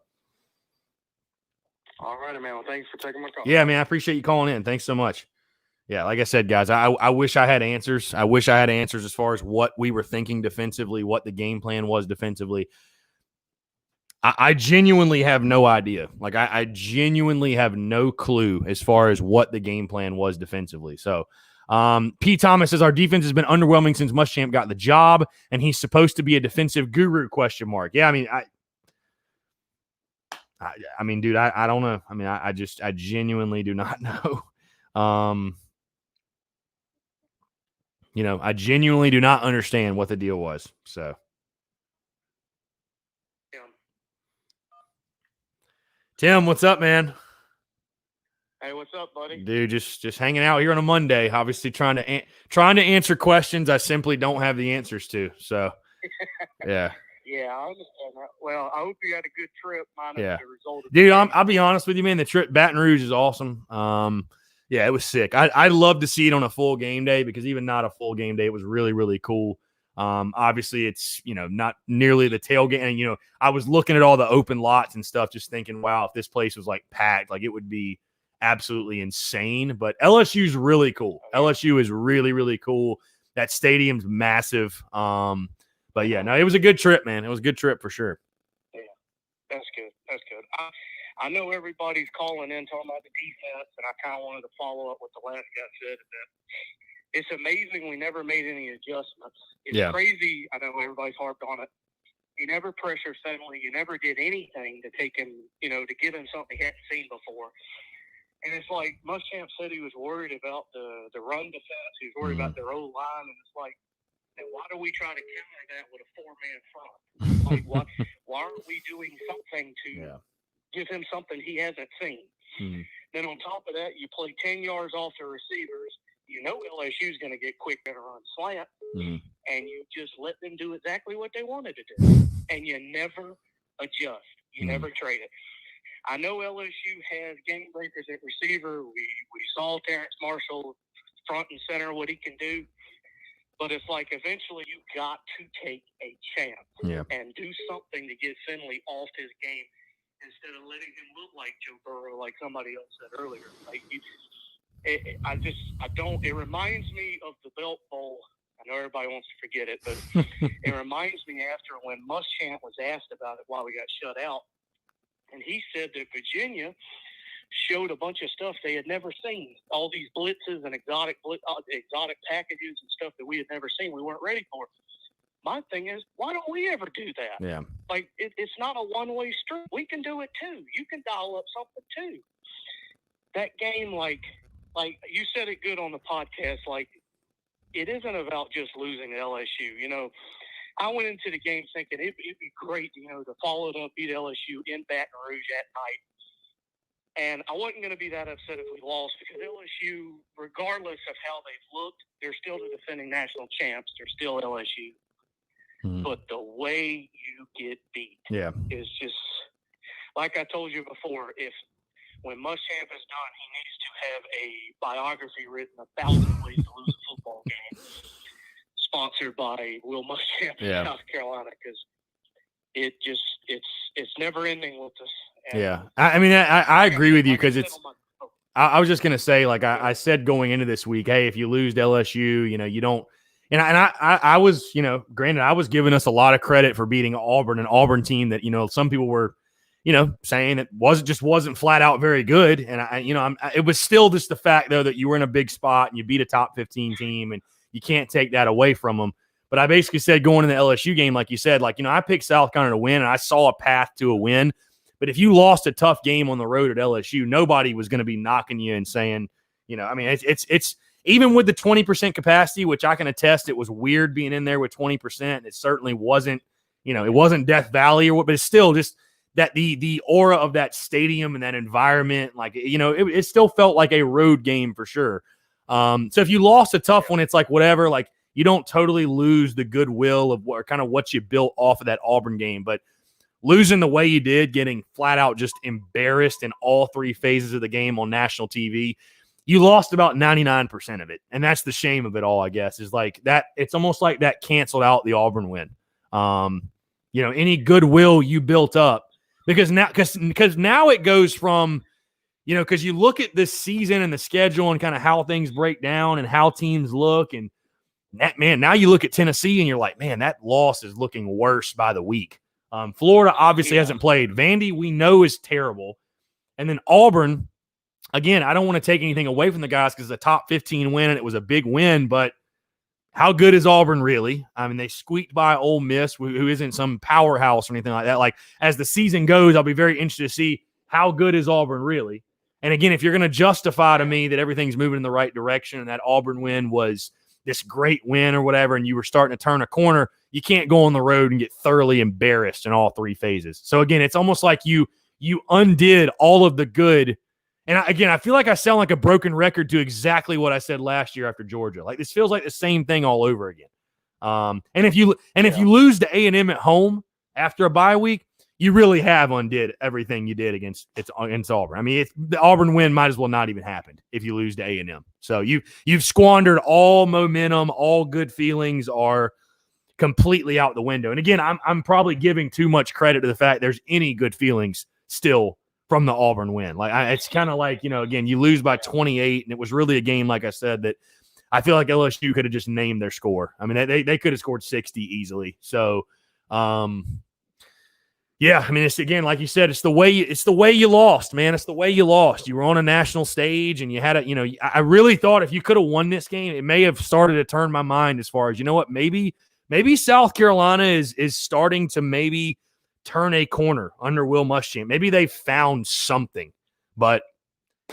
[SPEAKER 6] All right, man. Well, thanks for taking my call.
[SPEAKER 1] Yeah, man, I appreciate you calling in. Thanks so much. Yeah, like I said, guys, I wish I had answers. I wish I had answers as far as what we were thinking defensively, what the game plan was defensively. I genuinely have no idea. Like, I genuinely have no clue as far as what the game plan was defensively. So, P. Thomas says, our defense has been underwhelming since Muschamp got the job, and he's supposed to be a defensive guru, ? Yeah, I mean, dude, I don't know. I mean, I genuinely do not know. I genuinely do not understand what the deal was. So, Tim, what's up, man?
[SPEAKER 6] Hey, what's up, buddy?
[SPEAKER 1] Dude, just hanging out here on a Monday. Obviously, trying to answer questions I simply don't have the answers to. So, yeah.
[SPEAKER 6] Yeah, I understand that. Well, I hope you had a good trip.
[SPEAKER 1] Yeah.
[SPEAKER 6] The result of
[SPEAKER 1] Dude, I'll be honest with you, man. The trip Baton Rouge is awesome. Yeah, it was sick. I'd love to see it on a full game day, because even not a full game day, it was really, really cool. Obviously, it's, not nearly the tailgate. And, I was looking at all the open lots and stuff, just thinking, wow, if this place was like packed, like it would be absolutely insane. But LSU's really cool. LSU is really, really cool. That stadium's massive. But yeah, no, it was a good trip, man. It was a good trip for sure.
[SPEAKER 6] Yeah, that's good. That's good. I know everybody's calling in talking about the defense, and I kind of wanted to follow up what the last guy said. That it's amazing we never made any adjustments. It's crazy. I know everybody's harped on it. You never pressure Finley. You never did anything to take him, to give him something he hadn't seen before. And it's like Muschamp said he was worried about the run defense. He was worried about their O-line, and it's like, and why do we try to counter that with a four-man front? Like, why aren't we doing something to give him something he hasn't seen?
[SPEAKER 1] Mm-hmm.
[SPEAKER 6] Then on top of that, you play 10 yards off the receivers. LSU's going to get quick and run slant, and you just let them do exactly what they wanted to do. And you never adjust. You never trade it. I know LSU has game breakers at receiver. We saw Terrence Marshall front and center, what he can do. But it's like eventually you got to take a chance and do something to get Finley off his game instead of letting him look like Joe Burrow, like somebody else said earlier. Like it reminds me of the Belt Bowl. I know everybody wants to forget it, but it reminds me after when Muschamp was asked about it while we got shut out. And he said that Virginia showed a bunch of stuff they had never seen. All these blitzes and exotic packages and stuff that we had never seen. We weren't ready for. My thing is, why don't we ever do that?
[SPEAKER 1] Yeah.
[SPEAKER 6] Like, it's not a one-way street. We can do it, too. You can dial up something, too. That game, like you said it good on the podcast, like, it isn't about just losing LSU. I went into the game thinking it'd be great, to follow it up, beat LSU in Baton Rouge at night. And I wasn't going to be that upset if we lost, because LSU, regardless of how they've looked, they're still the defending national champs. They're still LSU.
[SPEAKER 1] Mm-hmm.
[SPEAKER 6] But the way you get beat is just, like I told you before, when Muschamp is done, he needs to have a biography written 1,000 ways to lose a football game, sponsored by Will Muschamp in South Carolina, because it's never ending with us.
[SPEAKER 1] And I agree with you, because I was just going to say, like I said going into this week, hey, if you lose to LSU, you don't. And I was, granted, I was giving us a lot of credit for beating Auburn, an Auburn team that, some people were, saying it wasn't flat out very good. And it was still just the fact, though, that you were in a big spot and you beat a top 15 team and you can't take that away from them. But I basically said going in the LSU game, like you said, like, I picked South Carolina to win, and I saw a path to a win. But if you lost a tough game on the road at LSU, nobody was going to be knocking you and saying, it's even with the 20% capacity, which I can attest, it was weird being in there with 20%. It certainly wasn't, it wasn't Death Valley or what, but it's still just that the aura of that stadium and that environment, like, it still felt like a road game for sure. So if you lost a tough one, it's like whatever, like you don't totally lose the goodwill of what you built off of that Auburn game, but losing the way you did, getting flat out just embarrassed in all three phases of the game on national TV, you lost about 99% of it. And that's the shame of it all, I guess, is like that. It's almost like that canceled out the Auburn win. Any goodwill you built up, because now it goes from, because you look at this season and the schedule and kind of how things break down and how teams look, and that, man, now you look at Tennessee and you're like, man, that loss is looking worse by the week. Florida obviously hasn't played. Vandy, we know, is terrible. And then Auburn, again, I don't want to take anything away from the guys because it's a top 15 win and it was a big win, but how good is Auburn really? I mean, they squeaked by Ole Miss, who isn't some powerhouse or anything like that. Like, as the season goes, I'll be very interested to see how good is Auburn really. And again, if you're going to justify to me that everything's moving in the right direction and that Auburn win was this great win or whatever, and you were starting to turn a corner, you can't go on the road and get thoroughly embarrassed in all three phases. So again, it's almost like you undid all of the good. And I feel like I sound like a broken record to exactly what I said last year after Georgia. Like, this feels like the same thing all over again. And if you lose to A&M at home after a bye week, you really have undid everything you did against Auburn. I mean, the Auburn win might as well not even happen if you lose to A&M. So you've squandered all momentum, all good feelings are completely out the window. And again, I'm probably giving too much credit to the fact there's any good feelings still from the Auburn win. Like, it's kind of like, again, you lose by 28, and it was really a game, like I said, that I feel like LSU could have just named their score. I mean, they could have scored 60 easily. So, yeah, I mean, it's, again, like you said, it's the way you lost, man. It's the way you lost. You were on a national stage, and you had I really thought if you could have won this game, it may have started to turn my mind as far as, what, maybe South Carolina is starting to maybe turn a corner under Will Muschamp. Maybe they found something, but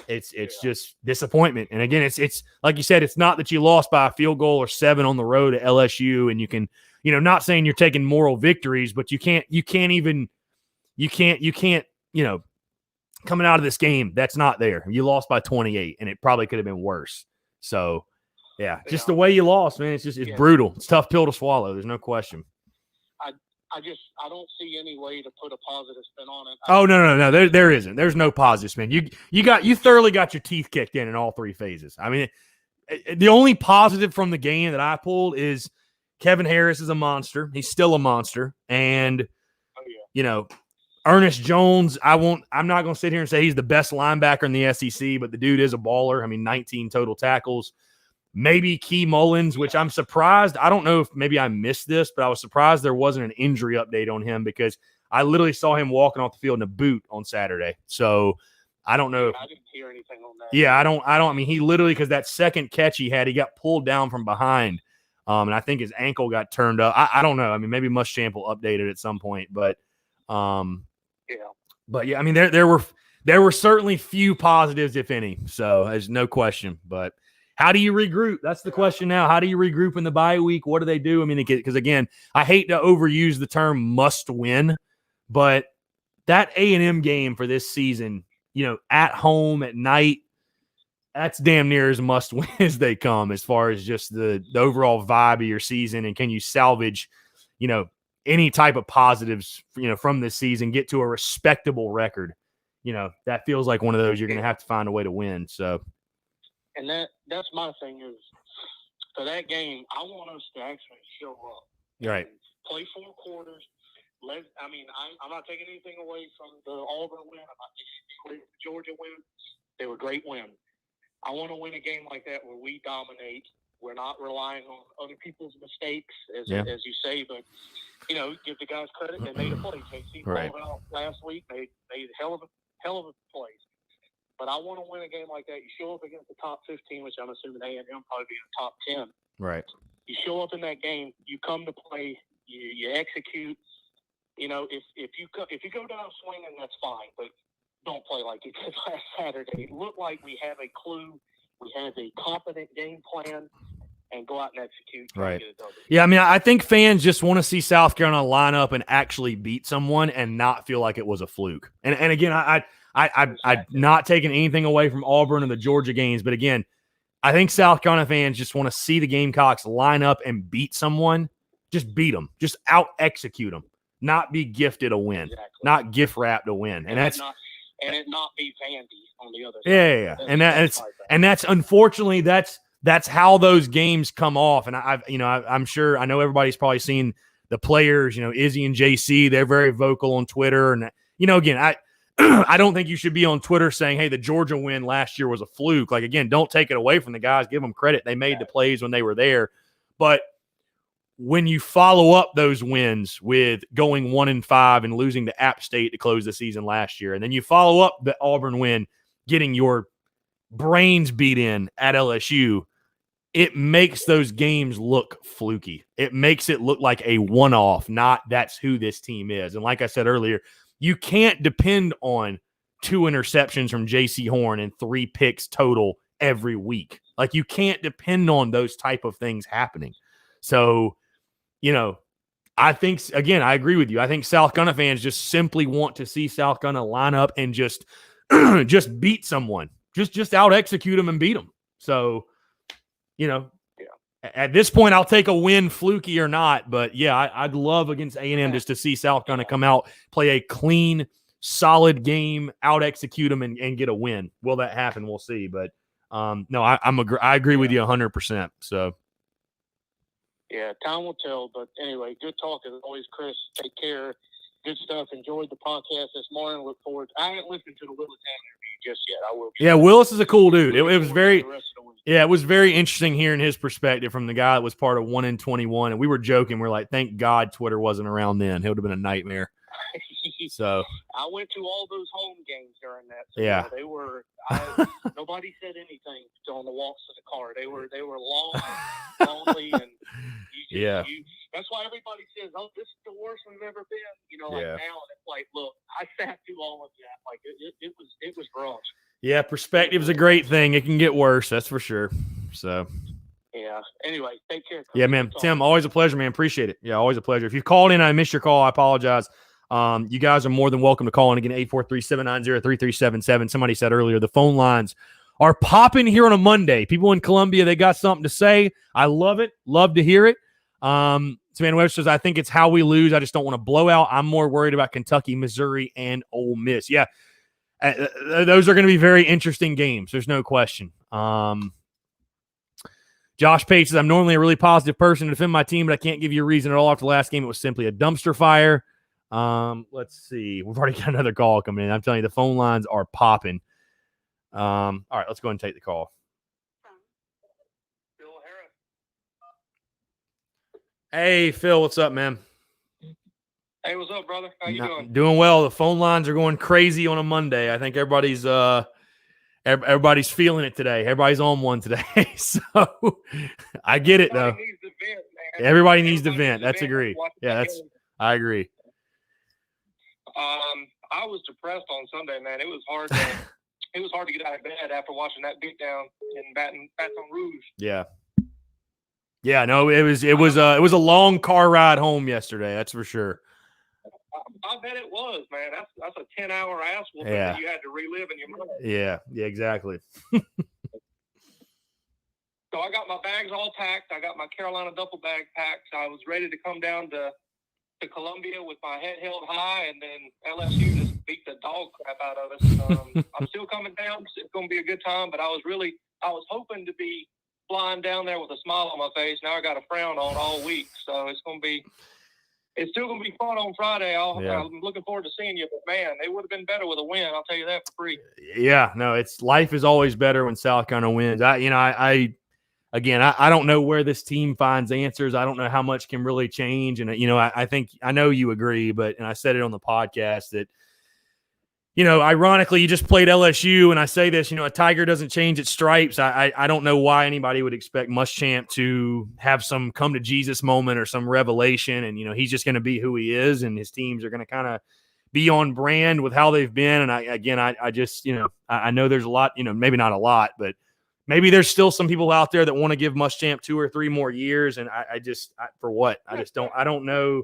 [SPEAKER 1] it's just disappointment. And again, it's like you said, it's not that you lost by a field goal or 7 on the road at LSU, and you can, not saying you're taking moral victories, but you can't coming out of this game, that's not there. You lost by 28, and it probably could have been worse. So, yeah, just the way you lost, man. It's brutal. It's a tough pill to swallow. There's no question.
[SPEAKER 6] I don't see any way to put a positive spin on it.
[SPEAKER 1] Oh, no. There isn't. There's no positive spin. You thoroughly got your teeth kicked in all three phases. I mean, the only positive from the game that I pulled is Kevin Harris is a monster. He's still a monster. And, Ernest Jones, I'm not going to sit here and say he's the best linebacker in the SEC, but the dude is a baller. I mean, 19 total tackles. Maybe Key Mullins, which I'm surprised. I don't know if maybe I missed this, but I was surprised there wasn't an injury update on him, because I literally saw him walking off the field in a boot on Saturday. So I don't know.
[SPEAKER 6] I didn't hear anything on that.
[SPEAKER 1] Yeah, I don't. I mean, he literally, because that second catch he had, he got pulled down from behind. And I think his ankle got turned up. I don't know. I mean, maybe Muschamp will update it at some point, but
[SPEAKER 6] yeah.
[SPEAKER 1] But yeah, I mean, there were certainly few positives, if any. So there's no question. But how do you regroup? That's the question now. How do you regroup in the bye week? What do they do? I mean, because again, I hate to overuse the term must win, but that A&M game for this season, at home at night, that's damn near as must win as they come, as far as just the overall vibe of your season. And can you salvage, any type of positives, from this season, get to a respectable record? That feels like one of those you're going to have to find a way to win. So.
[SPEAKER 6] And that's my thing is, for that game, I want us to actually show up.
[SPEAKER 1] Right.
[SPEAKER 6] Play 4 quarters. I'm not taking anything away from the Auburn win. I'm not taking anything away from the Georgia win. They were great wins. I want to win a game like that where we dominate. We're not relying on other people's mistakes, as you say, but, give the guys credit. They made a play. KC pulled out last week. They made hell of a plays. But I want to win a game like that. You show up against the top 15, which I'm assuming A&M probably be in the top 10.
[SPEAKER 1] Right.
[SPEAKER 6] You show up in that game. You come to play. You execute. You know, if you go down swinging, that's fine. But don't play like you did last Saturday. It looked like we have a clue. We have a competent game plan. And go out and execute.
[SPEAKER 1] Right. Yeah, I mean, I think fans just want to see South Carolina line up and actually beat someone and not feel like it was a fluke. And again, I'm not taking anything away from Auburn and the Georgia games, but again, I think South Carolina fans just want to see the Gamecocks line up and beat someone. Just beat them. Just out execute them. Not be gifted a win. Exactly. Not gift wrapped a win. And that's
[SPEAKER 6] it not be Vandy on the other side.
[SPEAKER 1] Yeah. And that's unfortunately that's how those games come off. And I'm sure, I know everybody's probably seen the players, Izzy and JC, they're very vocal on Twitter. And, again, I don't think you should be on Twitter saying, hey, the Georgia win last year was a fluke. Like, again, don't take it away from the guys. Give them credit. They made the plays when they were there. But when you follow up those wins with going 1-5 and losing to App State to close the season last year, and then you follow up the Auburn win, getting your brains beat in at LSU, it makes those games look fluky. It makes it look like a one-off, not that's who this team is. And like I said earlier, you can't depend on 2 interceptions from J.C. Horn and 3 picks total every week. Like, you can't depend on those type of things happening. So, I think, again, I agree with you. I think South Carolina fans just simply want to see South Carolina line up and just beat someone. Just out execute them and beat them. So, at this point, I'll take a win, fluky or not. But yeah, I'd love against A&M just to see South Carolina come out, play a clean, solid game, out execute them and get a win. Will that happen? We'll see. But no, I agree with you 100%. So.
[SPEAKER 6] Yeah, time will tell. But anyway, good talk as always, Chris. Take care. Good stuff. Enjoyed the podcast this morning. Look forward. I haven't listened to the Willis interview just yet. I will.
[SPEAKER 1] Yeah, Willis is a cool dude. It was very, it was very interesting hearing his perspective from the guy that was part of 1-21. And we were joking. We're like, thank God Twitter wasn't around then. It would have been a nightmare. So
[SPEAKER 6] I went to all those home games during that. So
[SPEAKER 1] yeah,
[SPEAKER 6] they were. Nobody said anything on the walks to the car. They were long, lonely, and that's why everybody says, "Oh, this is the worst we've ever been." Like now, and it's like, look, I sat through all of that. Like it was rough.
[SPEAKER 1] Yeah, perspective's a great thing. It can get worse, that's for sure. So.
[SPEAKER 6] Yeah. Anyway, take care.
[SPEAKER 1] Yeah, man. Tim, always a pleasure, man. Appreciate it. Yeah, always a pleasure. If you've called in and I missed your call, I apologize. You guys are more than welcome to call in again, 843-790-3377. Somebody said earlier the phone lines are popping here on a Monday. People in Columbia, they got something to say. I love it. Love to hear it. Savannah Webster says, I think it's how we lose. I just don't want to blow out. I'm more worried about Kentucky, Missouri, and Ole Miss. Yeah, those are going to be very interesting games. There's no question. Josh Page says, I'm normally a really positive person to defend my team, but I can't give you a reason at all. After the last game, it was simply a dumpster fire. Let's see. We've already got another call coming in. I'm telling you, the phone lines are popping. All right, let's go ahead and take the call.
[SPEAKER 6] Phil Harris.
[SPEAKER 1] Hey, Phil, what's up, man?
[SPEAKER 6] Hey, what's up, brother? How you doing?
[SPEAKER 1] Doing well. The phone lines are going crazy on a Monday. I think everybody's feeling it today. Everybody's on one today. So I get it, though. Everybody needs to vent. That's agreed. Yeah, I agree.
[SPEAKER 6] I was depressed on Sunday, man. It was hard to get out of bed after watching that beatdown in Baton Rouge.
[SPEAKER 1] Yeah. Yeah, no, it was a long car ride home yesterday. That's for sure.
[SPEAKER 6] I bet it was, man. That's a 10-hour ass whooping that you had to relive in your mind.
[SPEAKER 1] Yeah, exactly.
[SPEAKER 6] So I got my bags all packed. I got my Carolina duffel bag packed. I was ready to come down to Columbia with my head held high, and then LSU just beat the dog crap out of us. I'm still coming down. It's going to be a good time, but I was hoping to be flying down there with a smile on my face. Now I got a frown on all week, so it's still going to be fun on Friday. I'm looking forward to seeing you, but man, they would have been better with a win. I'll tell you that for free. Yeah, no, life is always better when South Carolina wins. I don't know where this team finds answers. I don't know how much can really change. And, I think I know you agree, and I said it on the podcast that,
[SPEAKER 1] ironically, you just played LSU, and I say this, a tiger doesn't change its stripes. I don't know why anybody would expect Muschamp to have some come to Jesus moment or some revelation, and he's just going to be who he is, and his teams are going to kind of be on brand with how they've been. And I just I know there's a lot, maybe not a lot, but maybe there's still some people out there that want to give Muschamp 2 or 3 more years, and for what? I don't know.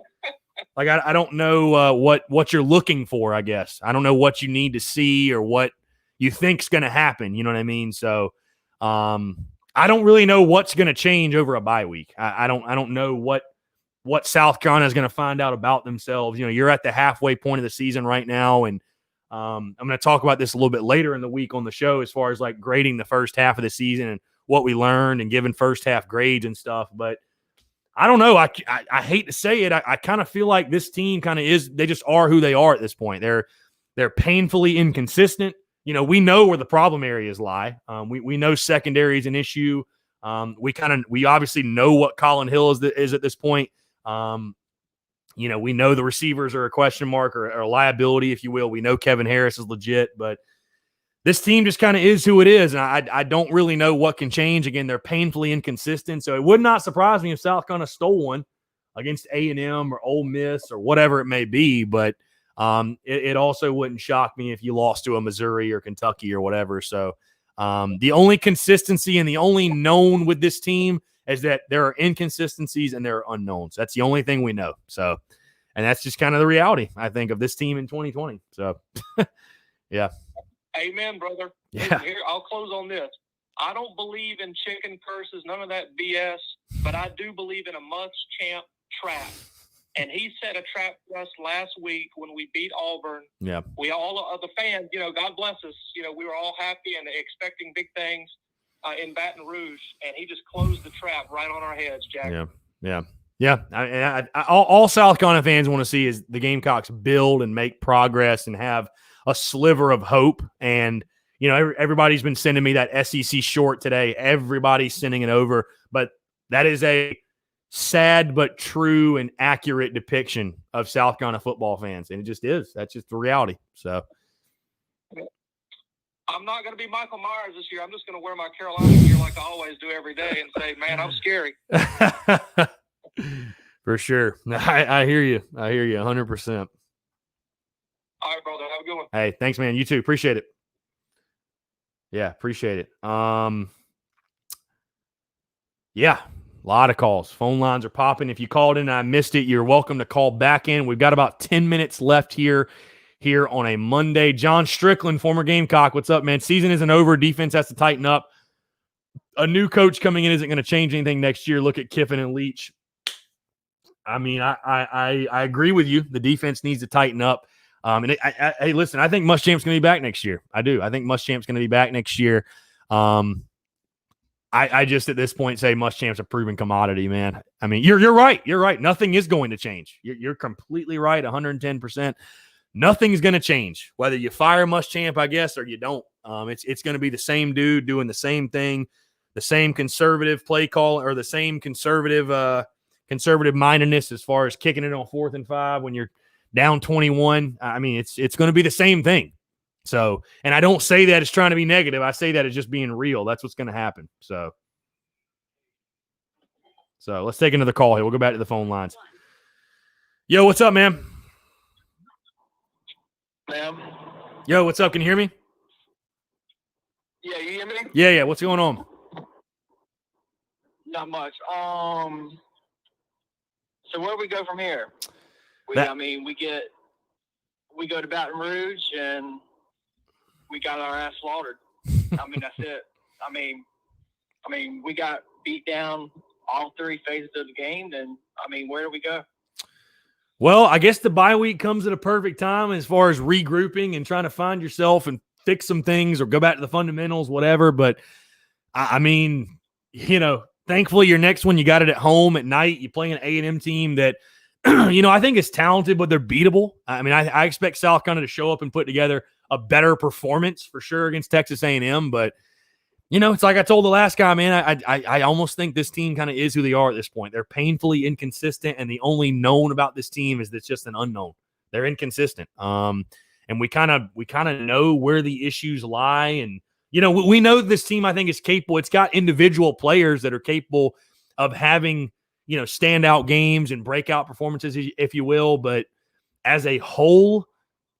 [SPEAKER 1] Like, I don't know what you're looking for, I guess. I don't know what you need to see or what you think's going to happen. You know what I mean? So I don't really know what's going to change over a bye week. I don't know what South Carolina is going to find out about themselves. You're at the halfway point of the season right now, and I'm going to talk about this a little bit later in the week on the show as far as like grading the first half of the season and what we learned and giving first half grades and stuff. But I don't know. I hate to say it. I kind of feel like this team kind of is. They just are who they are at this point. They're painfully inconsistent. We know where the problem areas lie. We know secondary is an issue. We obviously know what Colin Hill is at this point. We know the receivers are a question mark or a liability, if you will. We know Kevin Harris is legit, but this team just kind of is who it is, and I don't really know what can change. Again, they're painfully inconsistent, so it would not surprise me if South Carolina stole one against A&M or Ole Miss or whatever it may be, but it also wouldn't shock me if you lost to a Missouri or Kentucky or whatever. So the only consistency and the only known with this team is that there are inconsistencies and there are unknowns. That's the only thing we know. So, and that's just kind of the reality, I think, of this team in 2020. So, yeah.
[SPEAKER 6] Amen, brother.
[SPEAKER 1] Yeah.
[SPEAKER 6] Here, I'll close on this. I don't believe in chicken curses, none of that BS, but I do believe in a Muschamp trap. And he set a trap for us last week when we beat Auburn.
[SPEAKER 1] Yeah.
[SPEAKER 6] We all, the fans, God bless us, we were all happy and expecting big things in Baton Rouge, and he just closed the trap right on our heads, Jack.
[SPEAKER 1] Yeah. All South Carolina fans want to see is the Gamecocks build and make progress and have a sliver of hope. And, everybody's been sending me that SEC short today. Everybody's sending it over. But that is a sad but true and accurate depiction of South Carolina football fans. And it just is. That's just the reality. So
[SPEAKER 6] I'm not going to be Michael Myers this year. I'm just going to wear my Carolina gear like I always do every day and say, man, I'm scary.
[SPEAKER 1] For sure. I hear you. 100%.
[SPEAKER 6] All right, brother. Have a good one.
[SPEAKER 1] Hey, thanks, man. You too. Appreciate it. Yeah, appreciate it. Yeah, a lot of calls. Phone lines are popping. If you called in and I missed it, you're welcome to call back in. We've got about 10 minutes left here on a Monday. John Strickland, former Gamecock. What's up, man? Season isn't over. Defense has to tighten up. A new coach coming in isn't going to change anything next year. Look at Kiffin and Leach. I mean, I agree with you. The defense needs to tighten up. Hey, listen, I think Muschamp's going to be back next year. I do. I think Muschamp's going to be back next year. I just at this point say Muschamp's a proven commodity, man. I mean, you're right. You're right. Nothing is going to change. You're completely right, 110%. Nothing's going to change. Whether you fire Muschamp, I guess, or you don't. It's going to be the same dude doing the same thing, the same conservative play call, or the same conservative mindedness as far as kicking it on 4th and 5 when you're down 21. I mean, it's going to be the same thing. So, and I don't say that as trying to be negative. I say that as just being real. That's what's going to happen. So let's take another call here. We'll go back to the phone lines. Yo, what's up, man?
[SPEAKER 6] Ma'am?
[SPEAKER 1] Yo, what's up? Can you hear me?
[SPEAKER 6] Yeah, you hear me?
[SPEAKER 1] Yeah. What's going on?
[SPEAKER 6] Not much. So where do we go from here? We go to Baton Rouge and we got our ass slaughtered. I mean, that's it. I mean, we got beat down all 3 phases of the game. Then, where do we go?
[SPEAKER 1] Well, I guess the bye week comes at a perfect time as far as regrouping and trying to find yourself and fix some things or go back to the fundamentals, whatever. But, thankfully your next one, you got it at home at night. You play an A&M team that, I think is talented, but they're beatable. I mean, I expect South Carolina to show up and put together a better performance for sure against Texas A&M. But, it's like I told the last guy, man, I almost think this team kind of is who they are at this point. They're painfully inconsistent, and the only known about this team is it's just an unknown. They're inconsistent. and we kind of know where the issues lie. And we know this team, I think, is capable. It's got individual players that are capable of having standout games and breakout performances, if you will. But as a whole,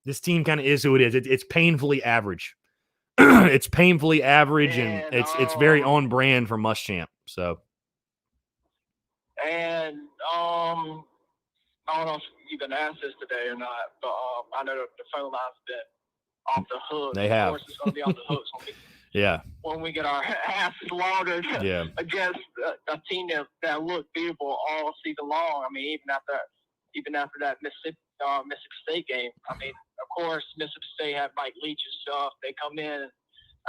[SPEAKER 1] this team kind of is who it is. It's painfully average. It's painfully average, and it's very on brand for Muschamp. So,
[SPEAKER 3] and I don't know if you've been asked this today or not, but I know the phone line's been off the hook.
[SPEAKER 1] They have.
[SPEAKER 3] Of course, it's going to be off the hook when we get our asses slaughtered against a team that looked beautiful all season long. I mean, even after that Mississippi State game. I mean, of course, Mississippi State had Mike Leach and stuff. They come in.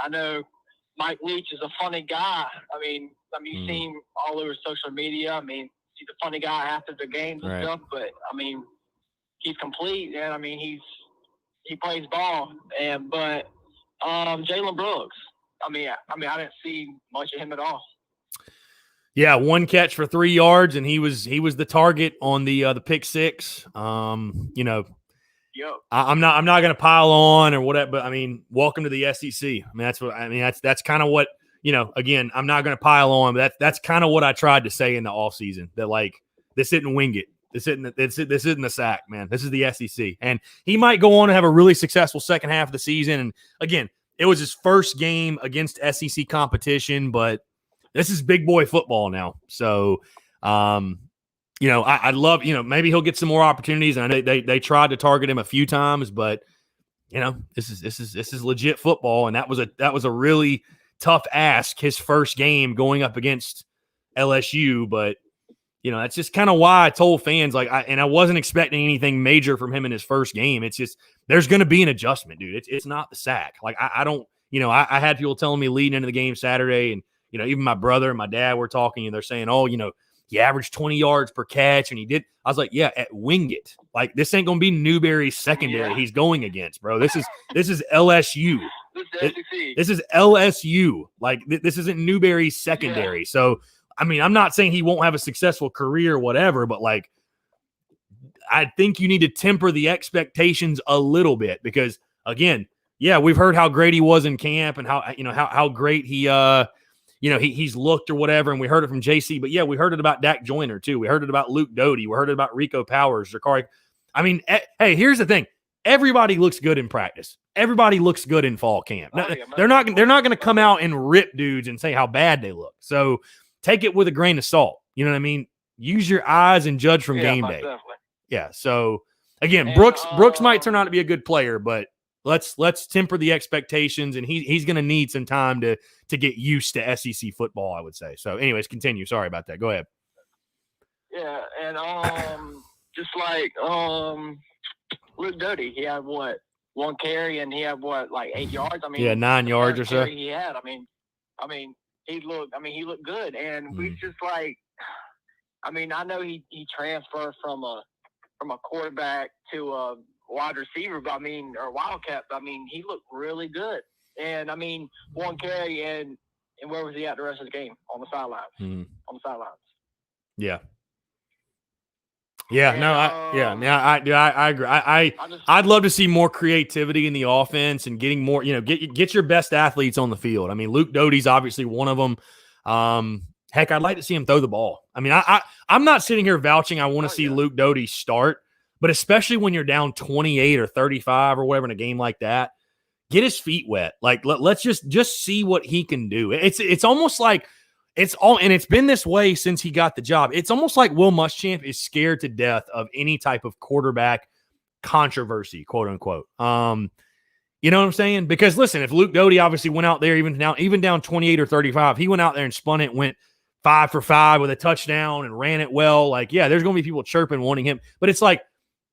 [SPEAKER 3] I know Mike Leach is a funny guy. I mean, you've seen him all over social media. I mean, he's a funny guy after the games and stuff. But I mean, he's complete, and I mean, he plays ball. But Jalen Brooks. I mean, I didn't see much of him at all.
[SPEAKER 1] Yeah, 1 catch for 3 yards, and he was the target on the pick six. I'm not going to pile on or whatever, but I mean, welcome to the SEC. I mean, that's kind of what Again, I'm not going to pile on, but that's kind of what I tried to say in the offseason. That like this isn't wing it. This isn't the sack, man. This is the SEC, and he might go on and have a really successful second half of the season. And again, it was his first game against SEC competition, but this is big boy football now. So, I'd love, maybe he'll get some more opportunities. And I know they tried to target him a few times, but this is legit football. And that was a really tough ask, his first game going up against LSU. But, that's just kind of why I told fans, I wasn't expecting anything major from him in his first game. It's just, there's going to be an adjustment, dude. It's not the sack. Like, I don't, I had people telling me leading into the game Saturday, and, even my brother and my dad were talking, and they're saying, oh, he averaged 20 yards per catch, and he did. I was like, yeah, at wing it. Like, this ain't going to be Newberry's secondary he's going against, bro. This is LSU. This is LSU. Like, this isn't Newberry's secondary. Yeah. So, I mean, I'm not saying he won't have a successful career or whatever, but, like, I think you need to temper the expectations a little bit because, again, yeah, we've heard how great he was in camp and how great he he's looked or whatever, and we heard it from JC. But, yeah, we heard it about Dak Joyner, too. We heard it about Luke Doty. We heard it about Rico Powers, Zakari. I mean, hey, here's the thing. Everybody looks good in practice. Everybody looks good in fall camp. They're not going to come out and rip dudes and say how bad they look. So take it with a grain of salt. You know what I mean? Use your eyes and judge from game day. Definitely. Yeah. So, again, Brooks might turn out to be a good player, but let's temper the expectations, and he's going to need some time to get used to SEC football, I would say. So, anyways, continue. Sorry about that. Go ahead.
[SPEAKER 3] Yeah, and just like Luke Doty, he had what, 1 carry, and he had what, like 8 yards. I mean, 9 yards or so. He had. I mean, he looked good, and we just like. I mean, I know he transferred from a quarterback to a wide receiver, but or wildcat. But he looked really good. And 1 carry, and where was he at the rest of the game? On the sidelines. On the sidelines. Yeah.
[SPEAKER 1] Yeah. And, I agree. I'd love to see more creativity in the offense and getting more. Get your best athletes on the field. I mean, Luke Doty's obviously one of them. Heck, I'd like to see him throw the ball. I mean, I'm not sitting here vouching I want to see Luke Doty start, but especially when you're down 28 or 35 or whatever in a game like that, get his feet wet. Like, let's just see what he can do. It's almost like and it's been this way since he got the job. It's almost like Will Muschamp is scared to death of any type of quarterback controversy, quote unquote. You know what I'm saying? Because listen, if Luke Doty obviously went out there even down 28 or 35, he went out there and spun it, went 5 for 5 with a touchdown and ran it well. Like, yeah, there's going to be people chirping, wanting him. But it's like,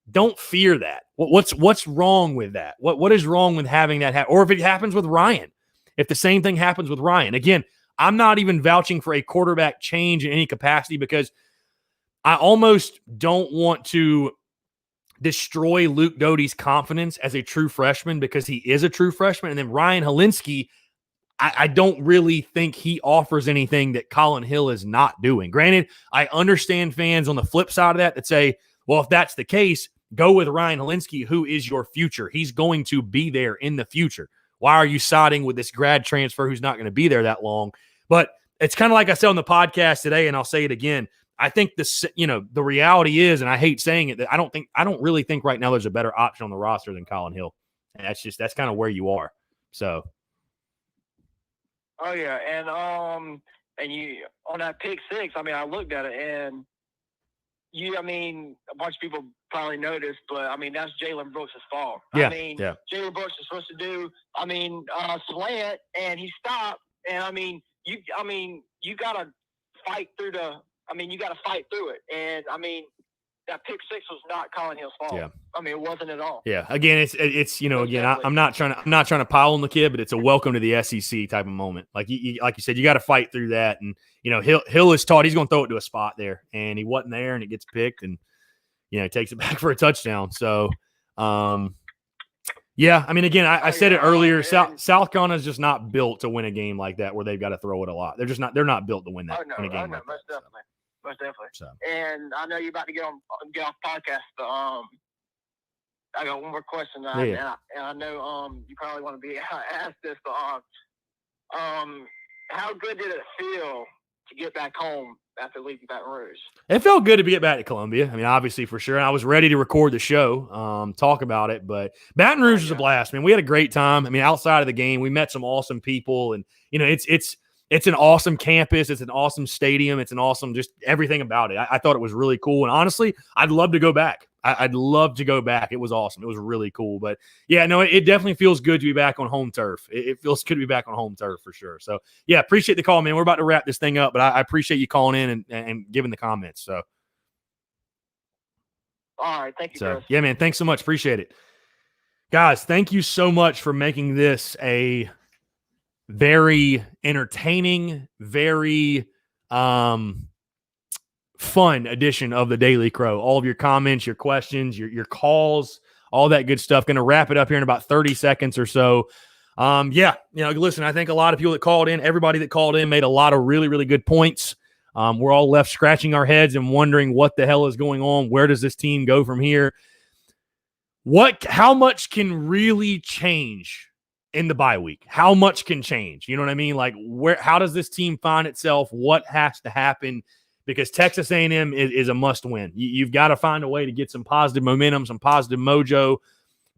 [SPEAKER 1] don't fear that. What's wrong with that? What is wrong with having that happen? Or if it happens with Ryan, if the same thing happens with Ryan. Again, I'm not even vouching for a quarterback change in any capacity because I almost don't want to destroy Luke Doty's confidence as a true freshman because he is a true freshman. And then Ryan Helinski, I don't really think he offers anything that Colin Hill is not doing. Granted, I understand fans on the flip side of that say, well, if that's the case, go with Ryan Helinski, who is your future. He's going to be there in the future. Why are you siding with this grad transfer who's not going to be there that long? But it's kind of like I said on the podcast today, and I'll say it again. I think the reality is, and I hate saying it, that I don't really think right now there's a better option on the roster than Colin Hill. And that's kind of where you are. So.
[SPEAKER 6] Oh yeah, and you on that pick six. I mean, I looked at it, and a bunch of people probably noticed, but I mean, that's Jalen Brooks' fault.
[SPEAKER 1] Yeah,
[SPEAKER 6] I mean,
[SPEAKER 1] yeah.
[SPEAKER 6] Jalen Brooks is supposed to do, slant, and he stopped, and you gotta fight through it, and I mean, that pick six was not Colin Hill's fault.
[SPEAKER 1] Yeah.
[SPEAKER 6] I mean, it wasn't at all.
[SPEAKER 1] Yeah. Again, it's I'm not trying to pile on the kid, but it's a welcome to the SEC type of moment. Like you said, you got to fight through that. And Hill is taught he's going to throw it to a spot there, and he wasn't there, and it gets picked, and he takes it back for a touchdown. So, yeah. I mean, again, I said it earlier. South Carolina is just not built to win a game like that where they've got to throw it a lot. They're not built to win that. Win a game like
[SPEAKER 6] most
[SPEAKER 1] that,
[SPEAKER 6] definitely. Most definitely.
[SPEAKER 1] So.
[SPEAKER 6] And I know you're about to get off podcast, but I got one more question. And I know you probably want to be asked this, but how good did it feel to get back home after leaving Baton Rouge?
[SPEAKER 1] It felt good to get back to Columbia. I mean, obviously, for sure. And I was ready to record the show, talk about it. But Baton Rouge was a blast, man. We had a great time. I mean, outside of the game, we met some awesome people. And, it's an awesome campus. It's an awesome stadium. It's an awesome just everything about it. I thought it was really cool. And honestly, I'd love to go back. I'd love to go back. It was awesome. It was really cool. But, yeah, no, it definitely feels good to be back on home turf. It feels good to be back on home turf for sure. So, yeah, appreciate the call, man. We're about to wrap this thing up, but I appreciate you calling in and giving the comments. So,
[SPEAKER 6] all right. Thank you, Chris.
[SPEAKER 1] Yeah, man, thanks so much. Appreciate it. Guys, thank you so much for making this a very entertaining, very fun edition of the Daily Crow. All of your comments, your questions, your calls, all that good stuff. Going to wrap it up here in about 30 seconds or so. Listen, I think a lot of people that called in, everybody that called in made a lot of really, really good points. We're all left scratching our heads and wondering what the hell is going on. Where does this team go from here? How much can really change in the bye week? How much can change? You know what I mean? Like, how does this team find itself? What has to happen? Because Texas A&M is a must win. You've got to find a way to get some positive momentum, some positive mojo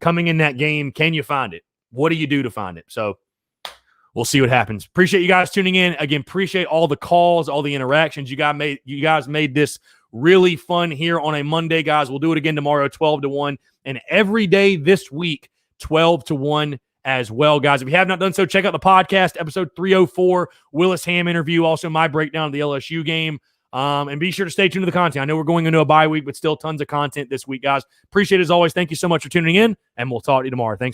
[SPEAKER 1] coming in that game. Can you find it? What do you do to find it? So we'll see what happens. Appreciate you guys tuning in. Again, appreciate all the calls, all the interactions. You guys made this really fun here on a Monday, guys. We'll do it again tomorrow, 12 to 1, and every day this week, 12 to 1 as well, guys. If you have not done so, check out the podcast, episode 304, Willis Ham interview, also my breakdown of the LSU game. And be sure to stay tuned to the content. I know we're going into a bye week, but still tons of content this week, guys. Appreciate it as always. Thank you so much for tuning in, and we'll talk to you tomorrow. Thanks so much.